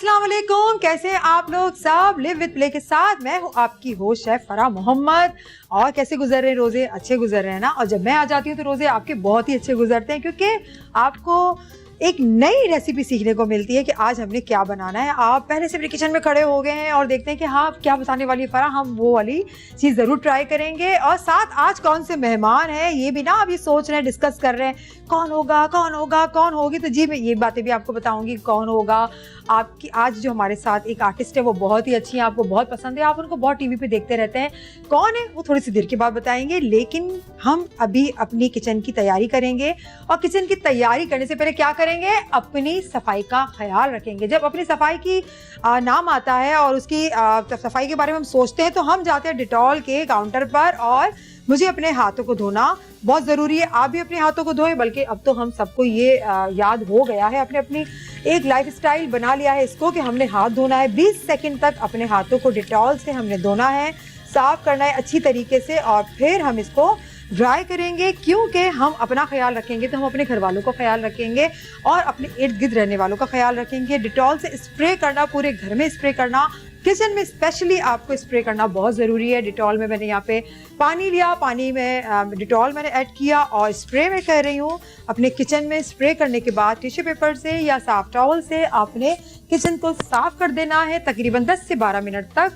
अस्सलाम वालेकुम, कैसे हैं आप लोग सब। लिव विद प्ले के साथ मैं हूँ आपकी होस्ट शेफ फराह मोहम्मद। और कैसे गुजर रहे हैं रोजे? अच्छे गुजर रहे हैं ना। और जब मैं आ जाती हूँ तो रोजे आपके बहुत ही अच्छे गुजरते हैं, क्योंकि आपको एक नई रेसिपी सीखने को मिलती है कि आज हमने क्या बनाना है। आप पहले से अपने किचन में खड़े हो गए हैं और देखते हैं कि हाँ क्या बताने वाली है फराह, हम वो वाली चीज़ ज़रूर ट्राई करेंगे। और साथ आज कौन से मेहमान हैं ये भी ना अभी सोच रहे हैं, डिस्कस कर रहे हैं कौन होगा कौन होगा कौन होगी। तो जी मैं ये बातें भी आपको बताऊंगी कौन होगा। आपकी आज जो हमारे साथ एक आर्टिस्ट है वो बहुत ही अच्छी है, आपको बहुत पसंद है, आप उनको बहुत टीवी पे देखते रहते हैं। कौन है वो थोड़ी सी देर के बाद बताएंगे, लेकिन हम अभी अपनी किचन की तैयारी करेंगे। और किचन की तैयारी करने से पहले क्या करेंगे, अपनी सफाई का ख्याल रखेंगे। जब अपनी सफाई की नाम आता है और उसकी सफाई के बारे में हम सोचते हैं तो हम जाते हैं डिटॉल के काउंटर पर। और मुझे अपने हाथों को धोना बहुत ज़रूरी है, आप भी अपने हाथों को धोएं। बल्कि अब तो हम सबको ये याद हो गया है, अपने अपनी एक लाइफस्टाइल बना लिया है इसको कि हमने हाथ धोना है। 20 सेकंड तक अपने हाथों को डिटॉल से हमने धोना है, साफ करना है अच्छी तरीके से। और फिर हम इसको ड्राई करेंगे, क्योंकि हम अपना ख्याल रखेंगे तो हम अपने घर वालों का ख्याल रखेंगे और अपने इर्द गिर्द रहने वालों का ख्याल रखेंगे। डिटॉल से स्प्रे करना, पूरे घर में स्प्रे करना, किचन में स्पेशली आपको स्प्रे करना बहुत ज़रूरी है। डिटॉल में मैंने यहाँ पे पानी लिया, पानी में डिटॉल मैंने ऐड किया और स्प्रे मैं कर रही हूँ। अपने किचन में स्प्रे करने के बाद टिश्यू पेपर से या साफ टॉवल से आपने किचन को साफ कर देना है। तकरीबन 10 से 12 मिनट तक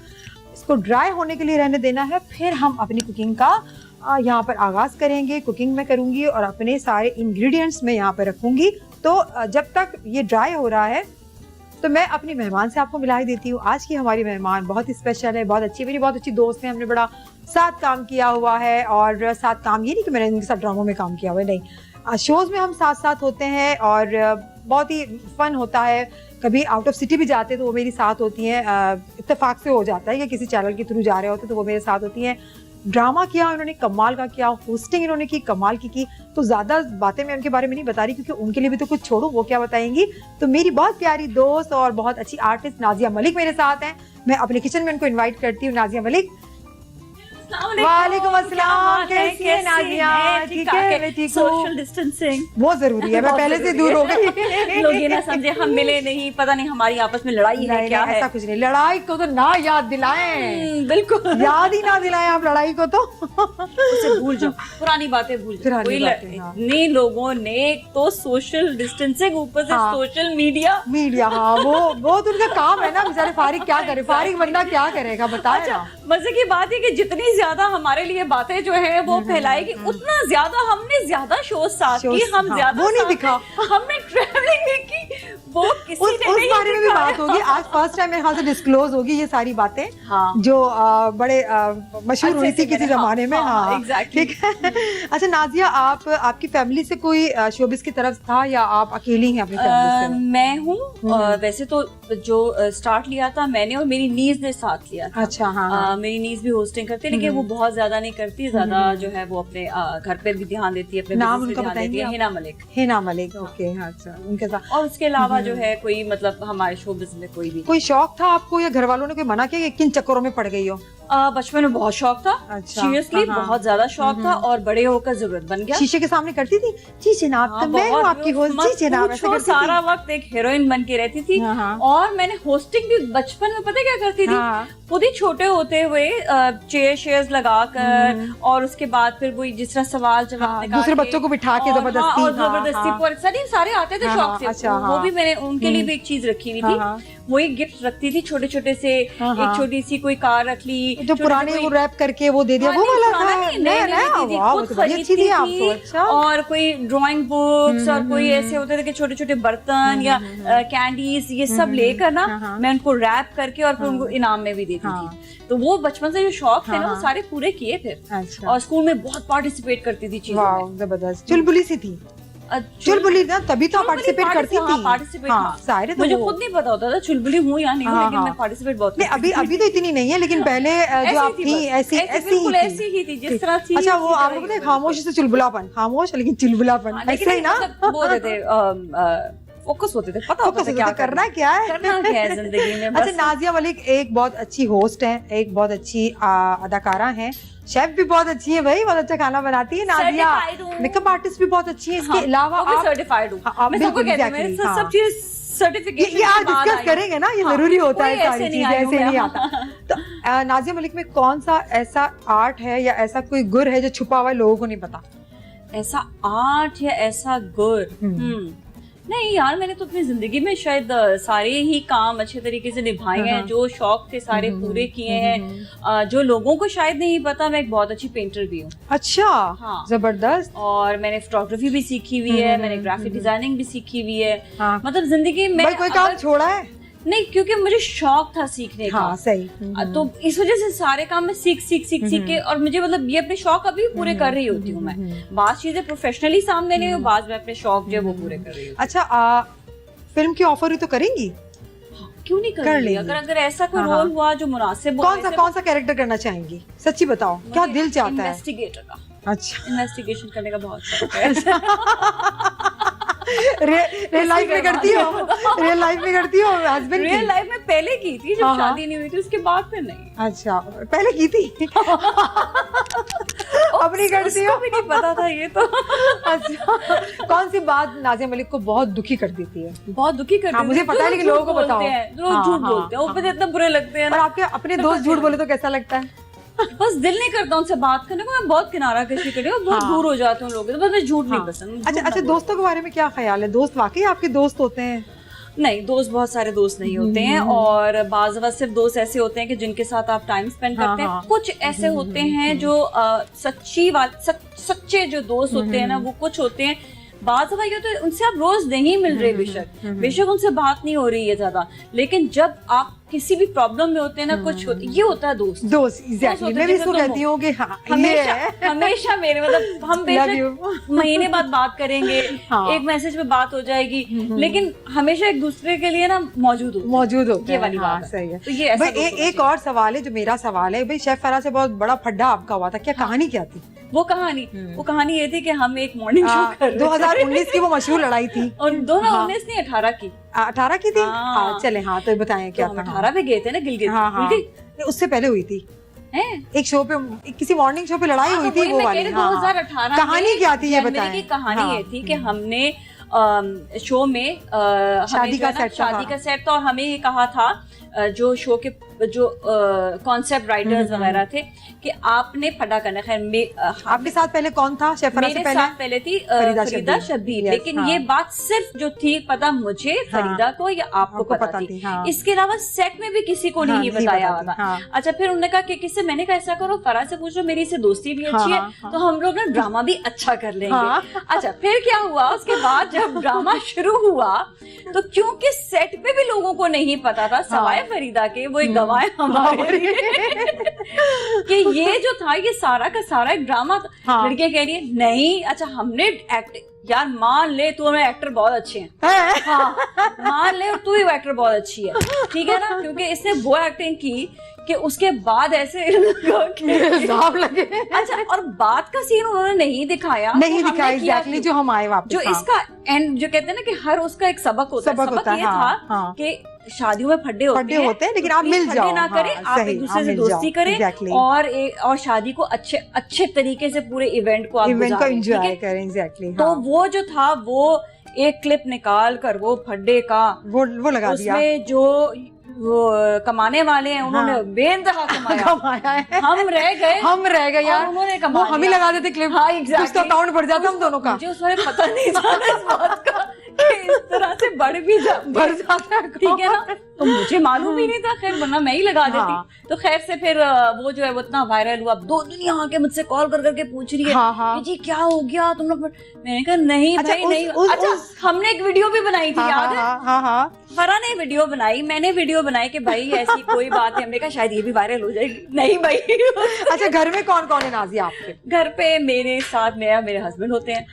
इसको ड्राई होने के लिए रहने देना है। फिर हम अपनी कुकिंग का यहाँ पर आगाज़ करेंगे। कुकिंग में करूँगी और अपने सारे इंग्रेडिएंट्स में यहाँ पर रखूँगी। तो जब तक ये ड्राई हो रहा है तो मैं अपनी मेहमान से आपको मिला ही देती हूँ। आज की हमारी मेहमान बहुत ही स्पेशल है, बहुत अच्छी, मेरी बहुत अच्छी दोस्त है। हमने बड़ा साथ काम किया हुआ है। और साथ काम ये नहीं कि मैंने इनके साथ ड्रामों में काम किया हुआ है, नहीं, शोज़ में हम साथ साथ होते हैं और बहुत ही फन होता है। कभी आउट ऑफ सिटी भी जाते हैं तो वो मेरी साथ होती हैं, इत्तेफाक से हो जाता है कि किसी चैनल के थ्रू जा रहे होते तो वो मेरे साथ होती हैं। ड्रामा किया उन्होंने, कमाल का किया, होस्टिंग इन्होंने की, कमाल की। तो ज़्यादा बातें मैं उनके बारे में नहीं बता रही क्योंकि उनके लिए भी तो कुछ छोड़ो, वो क्या बताएंगी। तो मेरी बहुत प्यारी दोस्त और बहुत अच्छी आर्टिस्ट नाजिया मलिक मेरे साथ हैं। मैं अपने किचन में उनको इनवाइट करती हूँ। नाजिया मलिक, वालेकुम अस्सलाम, कैसी है नाजिया? ठीक है, मैं ठीक हूँ। सोशल डिस्टेंसिंग बहुत जरूरी है, मैं पहले से दूर हो गई। लोग ये ना समझे हम मिले नहीं, पता नहीं हमारी आपस में लड़ाई है क्या है। ऐसा कुछ नहीं, लड़ाई को तो ना याद दिलाएं, बिल्कुल याद ही ना दिलाएं आप लड़ाई को तो। उसे भूल जाओ, पुरानी बातें भूल जाओ। इतने लोगों ने तो सोशल डिस्टेंसिंग, ऊपर से सोशल मीडिया हाँ वो तो उनका काम है ना। बेचारे फारिग क्या करे, फारिग बंदा क्या करेगा बताए ना। मजे की बात है कि जितनी ज्यादा हमारे लिए बातें जो है वो फैलाएगी, उतना ज्यादा हमने ज्यादा शोज साथ की, हम ज्यादा वो नहीं दिखा, हमने ट्रैवलिंग नहीं की, वो किसी ने उस बारे में भी बात होगी। आज फर्स्ट टाइम मेरे ख्याल से डिस्क्लोज होगी ये सारी बातें, जो बड़े मशहूर हुई थी किसी जमाने में। हाँ ठीक है। अच्छा नाजिया, आपकी फैमिली से कोई शोबिस की तरफ था या आप अकेली हैं अपनी फैमिली से? मैं हूँ वैसे तो जो स्टार्ट लिया था मैंने और मेरी नीज ने साथ लिया था। अच्छा हाँ। मेरी नीज भी होस्टिंग करती है, लेकिन वो बहुत ज्यादा नहीं करती, ज्यादा जो है वो अपने घर पे भी ध्यान देती है, अपने नाम उनका बताएंगे? हिना मलिक। हिना मलिक, ओके। अच्छा, उनके साथ। और उसके अलावा जो है कोई मतलब हमारे शोबिस में कोई शौक था आपको या घर वालों ने कोई मना किया कि किन चक्करों में पड़ गई हो? बचपन में बहुत शौक था, सीरियसली बहुत ज्यादा शौक था, और बड़े होकर जरूरत बन गया। शीशे के सामने करती थी, जी जनाब, तो मैं हूं आपकी होस्ट, जी जनाब, ऐसे करती थी। सारा वक्त एक हीरोइन बन के रहती थी। और मैंने होस्टिंग भी बचपन में पता क्या करती थी, खुद ही छोटे होते हुए चेयर्स लगाकर, और उसके बाद फिर वो जिस तरह सवाल जवाब दूसरे बच्चों को बिठा के जबरदस्ती सारे आते थे शौक से। वो भी मैंने उनके लिए भी एक चीज रखी हुई थी, वो एक गिफ्ट रखती थी छोटे छोटे से, एक छोटी सी कोई कार रख ली जो पुराने वो रैप करके वो दे दिया, वो वाला था। और कोई ड्राइंग बुक्स और कोई ऐसे होते थे कि छोटे छोटे बर्तन या कैंडीज, ये सब लेकर ना मैं उनको रैप करके और फिर उनको इनाम में भी देती थी। तो वो बचपन से जो शौक थे ना वो सारे पूरे किए फिर। और स्कूल में बहुत पार्टिसिपेट करती थी चीजों में। जबरदस्त, चुलबुली सी थी, चुलबुली ना, तभी तो पार्टिसिपेट करती थी। पार्टिसिपेट सारे तो मुझे खुद नहीं पता होता था चुलबुली हूँ या नहीं, लेकिन मैं पार्टिसिपेट बहुत नहीं। अभी तो इतनी नहीं है, लेकिन पहले जो आप थी ऐसी ही थी जिस तरह थी। अच्छा, वो आपको पता है खामोश से चुलबुलापन, खामोश लेकिन चुलबुलापन, ऐसे ही ना बोलते थे, फोकस होते थे, पता होता था क्या करना क्या है जिंदगी में। अच्छा, नाजिया मलिक एक बहुत अच्छी होस्ट है, एक बहुत अच्छी अदाकारा है, शेफ भी बहुत अच्छी है भाई, बहुत अच्छा खाना बनाती है नाजिया, मेकअप आर्टिस्ट भी बहुत अच्छी है। इसके अलावा सर्टिफाइड हूँ, मैं सबको कहती हूँ, सब चीज सर्टिफिकेशन ये आज डिस्कस करेंगे ना, ये जरूरी होता है, सारी चीजें ऐसे नहीं आता। तो नाज़िया मलिक में कौन सा ऐसा आर्ट है या ऐसा कोई गुर है जो छुपा हुआ है, लोगों को नहीं पता? ऐसा आर्ट या ऐसा गुर, नहीं यार, मैंने तो अपनी जिंदगी में शायद सारे ही काम अच्छे तरीके से निभाए हैं, जो शौक थे सारे पूरे किए हैं। जो लोगों को शायद नहीं पता, मैं एक बहुत अच्छी पेंटर भी हूँ। अच्छा, हाँ, जबरदस्त। और मैंने फोटोग्राफी भी सीखी हुई है, मैंने ग्राफिक डिजाइनिंग भी सीखी हुई है। हाँ। मतलब जिंदगी में कोई काम छोड़ा है? नहीं, क्योंकि मुझे शौक था सीखने का। हाँ, सही। तो इस वजह से सारे काम मैं सीख के, और मुझे मतलब ये अपने शौक अभी भी पूरे कर रही होती हूँ मैं। बात चीजें प्रोफेशनली सामने नहीं, बात मैं अपने शौक जो है वो पूरे कर रही हूँ। अच्छा, फिल्म की ऑफर हुई तो करेंगी? क्यों नहीं कर लेंगी? अगर ऐसा कोई रोल हुआ जो मुनासिब हो। कौन सा कैरेक्टर करना चाहेंगी? सच्ची बताओ, क्या दिल चाहता है? इन्वेस्टिगेटर का। अच्छा, इन्वेस्टिगेशन करने का बहुत शौक है। रियल लाइफ में करती हो? रियल लाइफ में करती हो हस्बैंड की? रियल लाइफ में पहले की थी, जब शादी नहीं हुई थी, उसके बाद फिर नहीं। अच्छा, पहले की थी। अब नहीं करती हो? भी नहीं पता था ये तो। अच्छा, कौन सी बात नाज़िया मलिक को बहुत दुखी कर देती है? बहुत दुखी कर देती है। मुझे पता है, लेकिन लोगों को बताओ। लोग झूठ बोलते हैं, ऊपर इतना बुरे लगते हैं। और आपके अपने दोस्त झूठ बोले तो कैसा लगता है? बस दिल नहीं करता उनसे बात करने को, मैं बहुत किनारा कशी करी हूँ, बहुत दूर हो जाते हूँ लोग, तो मुझे झूठ नहीं पसंद। अच्छा, दोस्तों के बारे में क्या ख्याल है? दोस्त वाकई आपके दोस्त होते हैं? नहीं, दोस्त बहुत सारे दोस्त नहीं होते हैं, और बाज़ वक्त सिर्फ दोस्त ऐसे होते हैं कि जिनके साथ आप टाइम स्पेंड करते हैं। कुछ ऐसे होते हैं जो सच्चे जो दोस्त होते हैं ना, वो कुछ होते हैं। बात भाई तो उनसे आप रोज नहीं मिल रहे, बेशक उनसे बात नहीं हो रही है ज्यादा, लेकिन जब आप किसी भी प्रॉब्लम में होते हैं ना, कुछ ये होता है दोस्त। एग्जैक्टली, मैं भी इसको कहती हूँ कि हाँ, हमेशा मेरे मतलब हम बेशक महीने बाद बात करेंगे, एक मैसेज में बात हो जाएगी, लेकिन हमेशा एक दूसरे के लिए ना मौजूद होते हैं। ये वाली बात सही है। तो ये एक और सवाल है जो मेरा सवाल है भाई, शेफ फराह से बहुत बड़ा फड्डा आपका हुआ था, क्या कहानी क्या थी? वो कहानी ये थी कि हम एक मॉर्निंग शो कर 2019 की वो मशहूर लड़ाई थी, और 2019 नहीं 18 की थी। चले, हाँ, तो बताएं क्या था? 18 पे गए थे ना गिलगित। उससे पहले हुई थी एक शो पे, किसी मॉर्निंग शो पे लड़ाई हुई थी, वो वाली। 2018 कहानी क्या थी ये बताएं? कहानी ये थी कि हमने शो में शादी का सेट था, और हमें ये कहा था जो शो के जो कॉन्सेप्ट राइटर्स वगैरह थे कि आपने फटा करना। खैर आपके साथ पहले कौन था? मेरे साथ पहले थी फरीदा शब्बीर, लेकिन ये बात सिर्फ जो थी पता मुझे, फरीदा को या आपको पता थी। इसके अलावा सेट में भी किसी को नहीं बताया था। अच्छा, फिर उन्होंने कहा कि किससे? मैंने कहा ऐसा करो, फराह से पूछो, मेरी से दोस्ती भी अच्छी है, तो हम लोग ना ड्रामा भी अच्छा कर लेंगे। अच्छा, फिर क्या हुआ उसके बाद जब ड्रामा शुरू हुआ, तो क्योंकि सेट पे भी लोगों को नहीं पता था सवाए फरीदा के, वो एक गवाह हमारे कि ये जो था ये सारा का सारा एक ड्रामा था। लड़कियां कह रही है नहीं, अच्छा हमने एक्ट, यार मान ले तू हमें एक्टर बहुत अच्छे हैं, हाँ मान ले तू ही एक्टर बहुत अच्छी है, ठीक है ना, क्योंकि इसने वो एक्टिंग की कि उसके बाद ऐसे लगे। अच्छा, और बात का सीन उन्होंने नहीं दिखाया एग्जैक्टली, जो हम आए वापस, जो इसका एंड जो कहते हैं ना कि हर उसका एक सबक होता है। सबक ये था कि शादियों में फड्डे होते हैं, लेकिन आप मिल जाओ ना करें, आप एक दूसरे से दोस्ती करें, और शादी को अच्छे तरीके से पूरे इवेंट को आप एंजॉय करें। एग्जैक्टली, तो वो जो था वो एक क्लिप निकाल कर वो फड्डे का वो लगा दिया, उसमें जो वो कमाने वाले हैं उन्होंने बेइंतहा कमाया है। हम रह गए यार, उन्होंने कमाया, वो हम ही लगा देते क्लिप। हाँ, एग्जैक्टली, तो अकाउंट बढ़ जाता हम दोनों का। मुझे उस समय पता नहीं था इस बात का कि इस तरह से बढ़ जाता है, ठीक है ना, तो मुझे मालूम ही नहीं था, खैर वरना मैं ही लगा देती। तो खैर से फिर वो जो है वो इतना वायरल हुआ, 2 दुनिया आके मुझसे कॉल कर करके पूछ रही है कि जी क्या हो गया तुम लोग। मैंने कहा नहीं भाई नहीं। अच्छा, हमने एक वीडियो भी बनाई थी, याद है? फराह ने वीडियो बनाई, मैंने वीडियो बनाई कि भाई ऐसी कोई बात है, हमने कहा शायद ये भी वायरल हो जाएगी। नहीं भाई। अच्छा, घर में कौन कौन है नाज़िया आपके? घर पे मेरे साथ मेरे हस्बैंड होते हैं।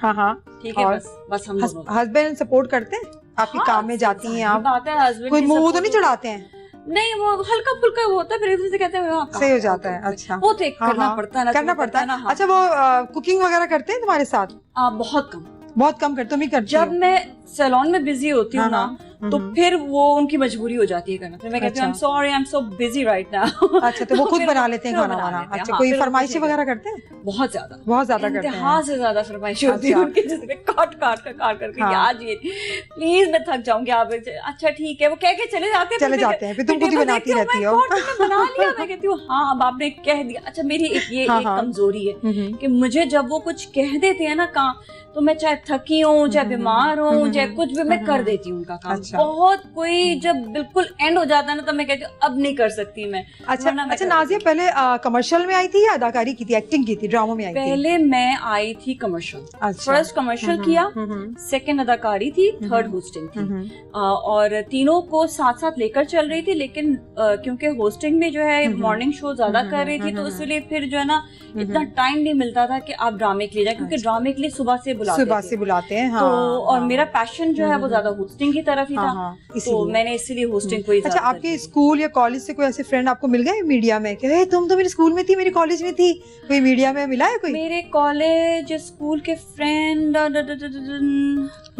ठीक है, बस हम दोनों। हस्बैंड सपोर्ट करते हैं आपके काम में? जाती हैं आप? बात है, हस्बैंड कोई मुंह तो नहीं चढ़ाते हैं? नहीं, वो हल्का फुल्का होता है, फिर एक दूसरे से कहते हैं सही हो जाता है। अच्छा, वो तो करना पड़ता है ना। अच्छा, वो कुकिंग वगैरह करते हैं तुम्हारे साथ? बहुत कम करते, तुम ही करते? जब मैं सैलून में बिजी होती हूँ ना, तो फिर वो उनकी मजबूरी हो जाती है करना, फिर मैं कहती हूँ I am so busy right now. अच्छा, तो वो खुद बना लेते हैं खाना वाना? अच्छा, कोई फरमाइशी वगैरह करते हैं? बहुत ज्यादा करते हैं। इंतहा से ज्यादा फरमाइश होती है उनकी, जिसमें काट करके यार ये प्लीज मैं थक जाऊंगी आप, अच्छा ठीक है, वो कह के चले जाते हैं, फिर तुम खुद ही बनाती रहती हो। बना लिया, मैं कहती हूँ हाँ अब आपने कह दिया। अच्छा मेरी एक कमजोरी है कि मुझे जब वो कुछ कह देते हैं ना काम, तो मैं चाहे थकी हूँ, चाहे बीमार हूँ, चाहे कुछ भी, मैं कर देती हूँ उनका काम। बहुत कोई जब बिल्कुल एंड हो जाता है ना, तो मैं कहती हूँ अब नहीं कर सकती मैं। अच्छा नाजिया, पहले कमर्शियल में आई थी या अदाकारी की थी, एक्टिंग की थी, ड्रामों में आई थी? पहले मैं आई थी कमर्शियल। फर्स्ट कमर्शियल किया, सेकंड अदाकारी थी, थर्ड होस्टिंग थी, और तीनों को साथ साथ लेकर चल रही थी। लेकिन क्योंकि होस्टिंग में जो है मॉर्निंग शो ज्यादा कर रही थी, तो इसलिए फिर जो है ना इतना टाइम नहीं मिलता था कि आप ड्रामे के लिए जाए, क्योंकि ड्रामे के लिए सुबह से बुलाते हैं। हाँ, तो और मेरा पैशन जो है वो ज्यादा होस्टिंग की तरफ ही था, तो मैंने इसीलिए होस्टिंग को ही। अच्छा, आपके स्कूल या कॉलेज से कोई ऐसे फ्रेंड आपको मिल गए मीडिया में कि तुम तो मेरे स्कूल में थी, मेरे कॉलेज में थी, कोई मीडिया में मिला है कोई? मेरे कॉलेज स्कूल के फ्रेंड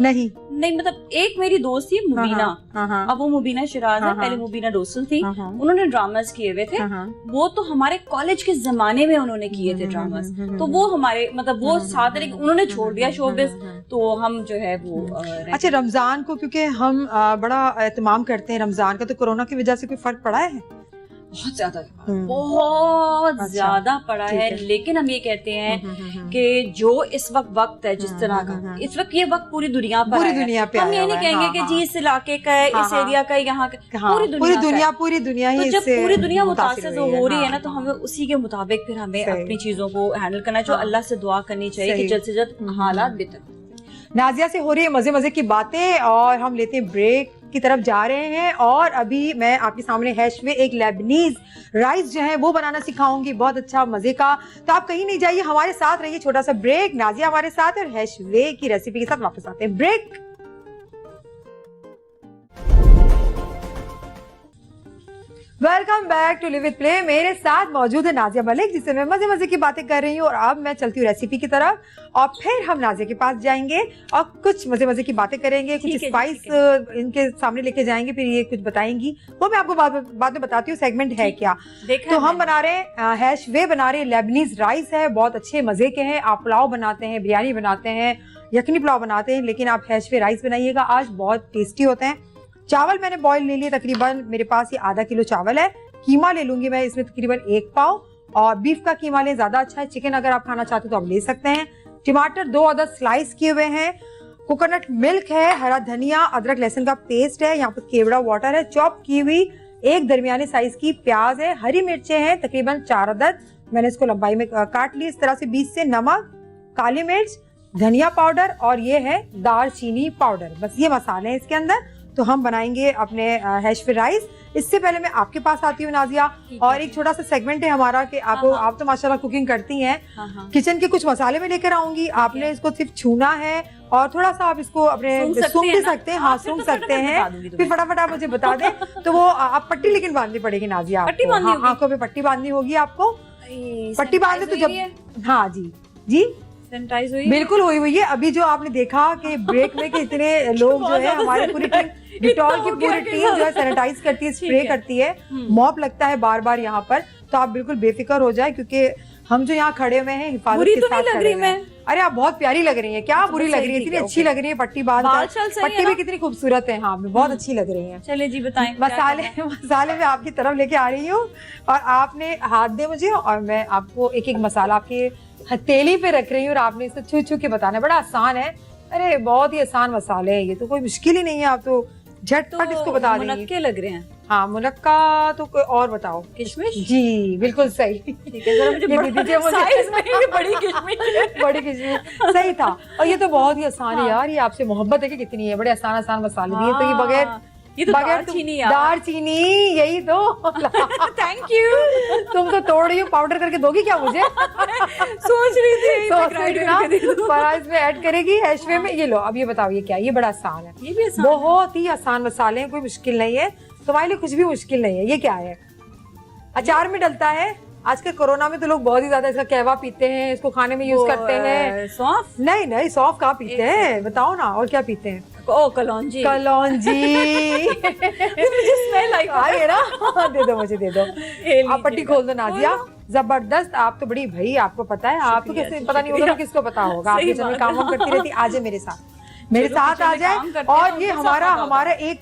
नहीं, मतलब एक मेरी दोस्त थी मुबीना, अब वो मुबीना शिराज है, पहले मुबीना डोसल थी, उन्होंने ड्रामास किए हुए थे, वो तो हमारे कॉलेज के जमाने में उन्होंने किए थे ड्रामास, तो वो हमारे मतलब वो साथ उन्होंने छोड़ दिया शोबिज, तो हम जो है वो। अच्छा, रमजान को क्योंकि हम बड़ा एहतमाम करते हैं रमजान का, तो कोरोना की वजह से कोई फर्क पड़ा है? बहुत ज्यादा पड़ा है, लेकिन हम ये कहते हैं कि जो इस वक्त है जिस तरह का, इस वक्त ये वक्त पूरी दुनिया पर हम ये नहीं कहेंगे कि जी इस इलाके का है, इस एरिया का, यहाँ का, पूरी दुनिया ही, तो जब पूरी दुनिया मुतासिर हो रही है ना, तो हमें उसी के मुताबिक फिर हमें अपनी चीजों को हैंडल करना चाहिए। अल्लाह से दुआ करनी चाहिए कि जल्द से जल्द हालात बेहतर। नाजिया से हो रही है मजे की बातें, और हम लेते हैं ब्रेक की तरफ जा रहे हैं। और अभी मैं आपके सामने हैश में एक लेबनीज राइस जो है वो बनाना सिखाऊंगी, बहुत अच्छा मजे का। तो आप कहीं नहीं जाइए, हमारे साथ रहिए। छोटा सा ब्रेक, नाजिया हमारे साथ और हैश वे की रेसिपी के साथ वापस आते हैं। Break. Welcome back to live with play. मेरे साथ मौजूद है नाजिया मलिक, जिससे मैं मजे की बातें कर रही हूँ। और अब मैं चलती हूँ रेसिपी की तरफ, और फिर हम नाजिया के पास जाएंगे और कुछ मजे की बातें करेंगे, कुछ स्पाइस इनके सामने लेके जाएंगे, फिर ये कुछ बताएंगी, वो मैं आपको बाद में बताती हूँ सेगमेंट है क्या। तो हम बना रहे हैं हैश वे, बना रहे हैं लेबनीज राइस है, बहुत अच्छे मजे के हैं। आप पुलाव बनाते हैं, बिरयानी बनाते हैं, यखनी पुलाव बनाते हैं, लेकिन आप हैश वे राइस बनाइएगा, आज बहुत टेस्टी होते हैं। चावल मैंने बॉईल ले लिए, तकरीबन मेरे पास ये आधा किलो चावल है। कीमा ले लूंगी मैं इसमें तकरीबन 1 पाव, और बीफ का कीमा लें, ज्यादा अच्छा है। चिकन अगर आप खाना चाहते हो तो आप ले सकते हैं। टमाटर 2 अदद स्लाइस किए हुए हैं। कोकोनट मिल्क है, हरा धनिया, अदरक लहसुन का पेस्ट है, यहाँ पर केवड़ा वाटर है, चॉप की हुई एक दरमियाने साइज की प्याज है, हरी मिर्चें हैं तकरीबन 4 अदद, मैंने इसको लंबाई में काट ली इस तरह से 20 से। नमक, काली मिर्च, धनिया पाउडर, और ये है दालचीनी पाउडर। बस ये मसाले हैं इसके अंदर। तो हम बनाएंगे अपने हैश वे राइस। इससे पहले मैं आपके पास आती हूँ नाजिया, और एक छोटा सा सेगमेंट है हमारा कि आपको आप तो माशाल्लाह कुकिंग करती हैं, किचन के कुछ मसाले में लेकर आऊंगी, आपने इसको सिर्फ छूना है और थोड़ा सा आप इसको अपने सूंघ भी सकते हैं। हाँ, सूंघ सकते हैं, फिर फटाफट आप मुझे बता दें। तो वो आप पट्टी लेकिन बांधनी पड़ेगी नाजिया, आंखों पे पट्टी बांधनी होगी आपको। पट्टी बांधे तो जब, हाँ जी सैनिटाइज हुई, बिल्कुल हुई है। अभी जो आपने देखा कि ब्रेक में कि इतने लोग जो है हमारी पूरी टीम, डिटॉल की पूरी टीम जो है सैनिटाइज करती है, स्प्रे करती है, मॉप लगता है बार यहाँ पर। तो आप बिल्कुल बेफिक्र हो जाए, क्योंकि हम जो यहाँ खड़े हुए हैं हिफाजत के साथ खड़े हुए हैं। अरे आप बहुत प्यारी लग रही है, क्या बुरी लग रही है, इतनी अच्छी लग रही है पट्टी बांध कर, पट्टी भी कितनी खूबसूरत है। हाँ, बहुत अच्छी लग रही है। चलिए जी बताएं। मसाले मैं आपकी तरफ लेके आ रही हूँ, और आपने हाथ दे मुझे, और मैं आपको एक एक मसाला आपके हथेली पे रख रही हूँ, और आपने इसे छू छू के बताना। बड़ा आसान है, अरे बहुत ही आसान मसाले हैं, ये तो कोई मुश्किल ही नहीं है, आप तो झटपट इसको बता देंगे। मुनक्के लग रहे हैं। हाँ, मुनक्का तो कोई और बताओ। किशमिश, जी बिल्कुल सही। ठीक है, जरा मुझे साइज में बड़ी किशमिश, बड़ी किशमिश सही था। और ये तो बहुत ही आसान है यार, ये आपसे मोहब्बत है कि कितनी है, बड़े आसान मसाले दिए। तो ये बगैर दालचीनी, यही तो। Thank you. तुम तो तोड़ रही हो, पाउडर करके दोगी क्या मुझे? सोच रही थी इसमें ऐड करेगी हैश वे में। ये लो, अब ये बताओ ये क्या है? ये बड़ा आसान है, ये भी आसान, बहुत ही आसान मसाले हैं, कोई मुश्किल नहीं है तुम्हारे लिए, कुछ भी मुश्किल नहीं है। ये क्या है? अचार में डलता है। आजकल कोरोना में तो लोग बहुत ही ज्यादा इसका कहवा पीते हैं, इसको खाने में यूज करते हैं। सौंफ? नहीं, सौंफ कहाँ पीते हैं, बताओ ना, और क्या पीते हैं? कलौंजी। मुझे स्मेल आई ना। दे दो मुझे, दे दो। आप पट्टी खोल दो नाजिया, जबरदस्त। आप तो बड़ी भाई, आपको पता है, आपको कैसे पता नहीं होगा तो किसको पता होगा। आप किचन में काम करती रहती, आ जाए मेरे साथ, मेरे साथ आ जाए। और ये हमारा एक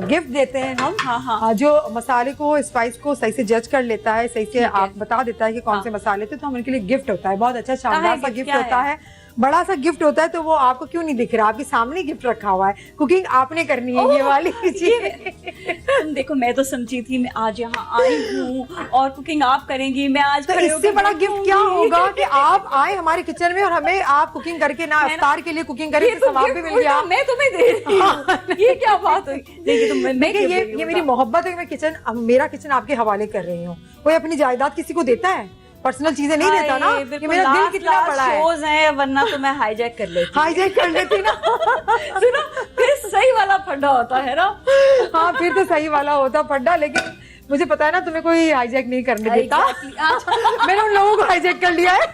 गिफ्ट देते हैं हम। हाँ, जो मसाले को, स्पाइस को सही से जज कर लेता है, सही से आप बता देता है कि कौन से मसाले थे, तो हम उनके लिए गिफ्ट होता है, बहुत अच्छा शानदार सा गिफ्ट होता है, बड़ा सा गिफ्ट होता है। तो वो आपको क्यों नहीं दिख रहा, आपके सामने गिफ्ट रखा हुआ है, कुकिंग आपने करनी है ये वाली तुम देखो, मैं तो समझी थी मैं आज यहाँ आई हूँ और कुकिंग आप करेंगी, मैं आज तो इससे बड़ा गिफ्ट क्या होगा कि आप आए हमारे किचन में और हमें आप कुकिंग करके ना, इफ्तार के लिए कुकिंग करके सवाब भी मिल गया। मैं तुम्हें दे रही हूँ, ये क्या बात हुई? देखिए ये मेरी मोहब्बत है, मैं किचन, मेरा किचन आपके हवाले कर रही हूँ। कोई अपनी जायदाद किसी को देता है, पर्सनल चीजें नहीं देता ना, कि मेरा दिल कितना बड़ा है। शोज हैं, वरना तो मैं हाईजैक कर लेती ना। सुनो, फिर सही वाला फंडा होता है ना। हाँ, फिर तो सही वाला होता फंडा, लेकिन मुझे पता है ना तुम्हें कोई हाईजैक नहीं करने देता। मैंने उन लोगों को हाईजैक कर लिया है।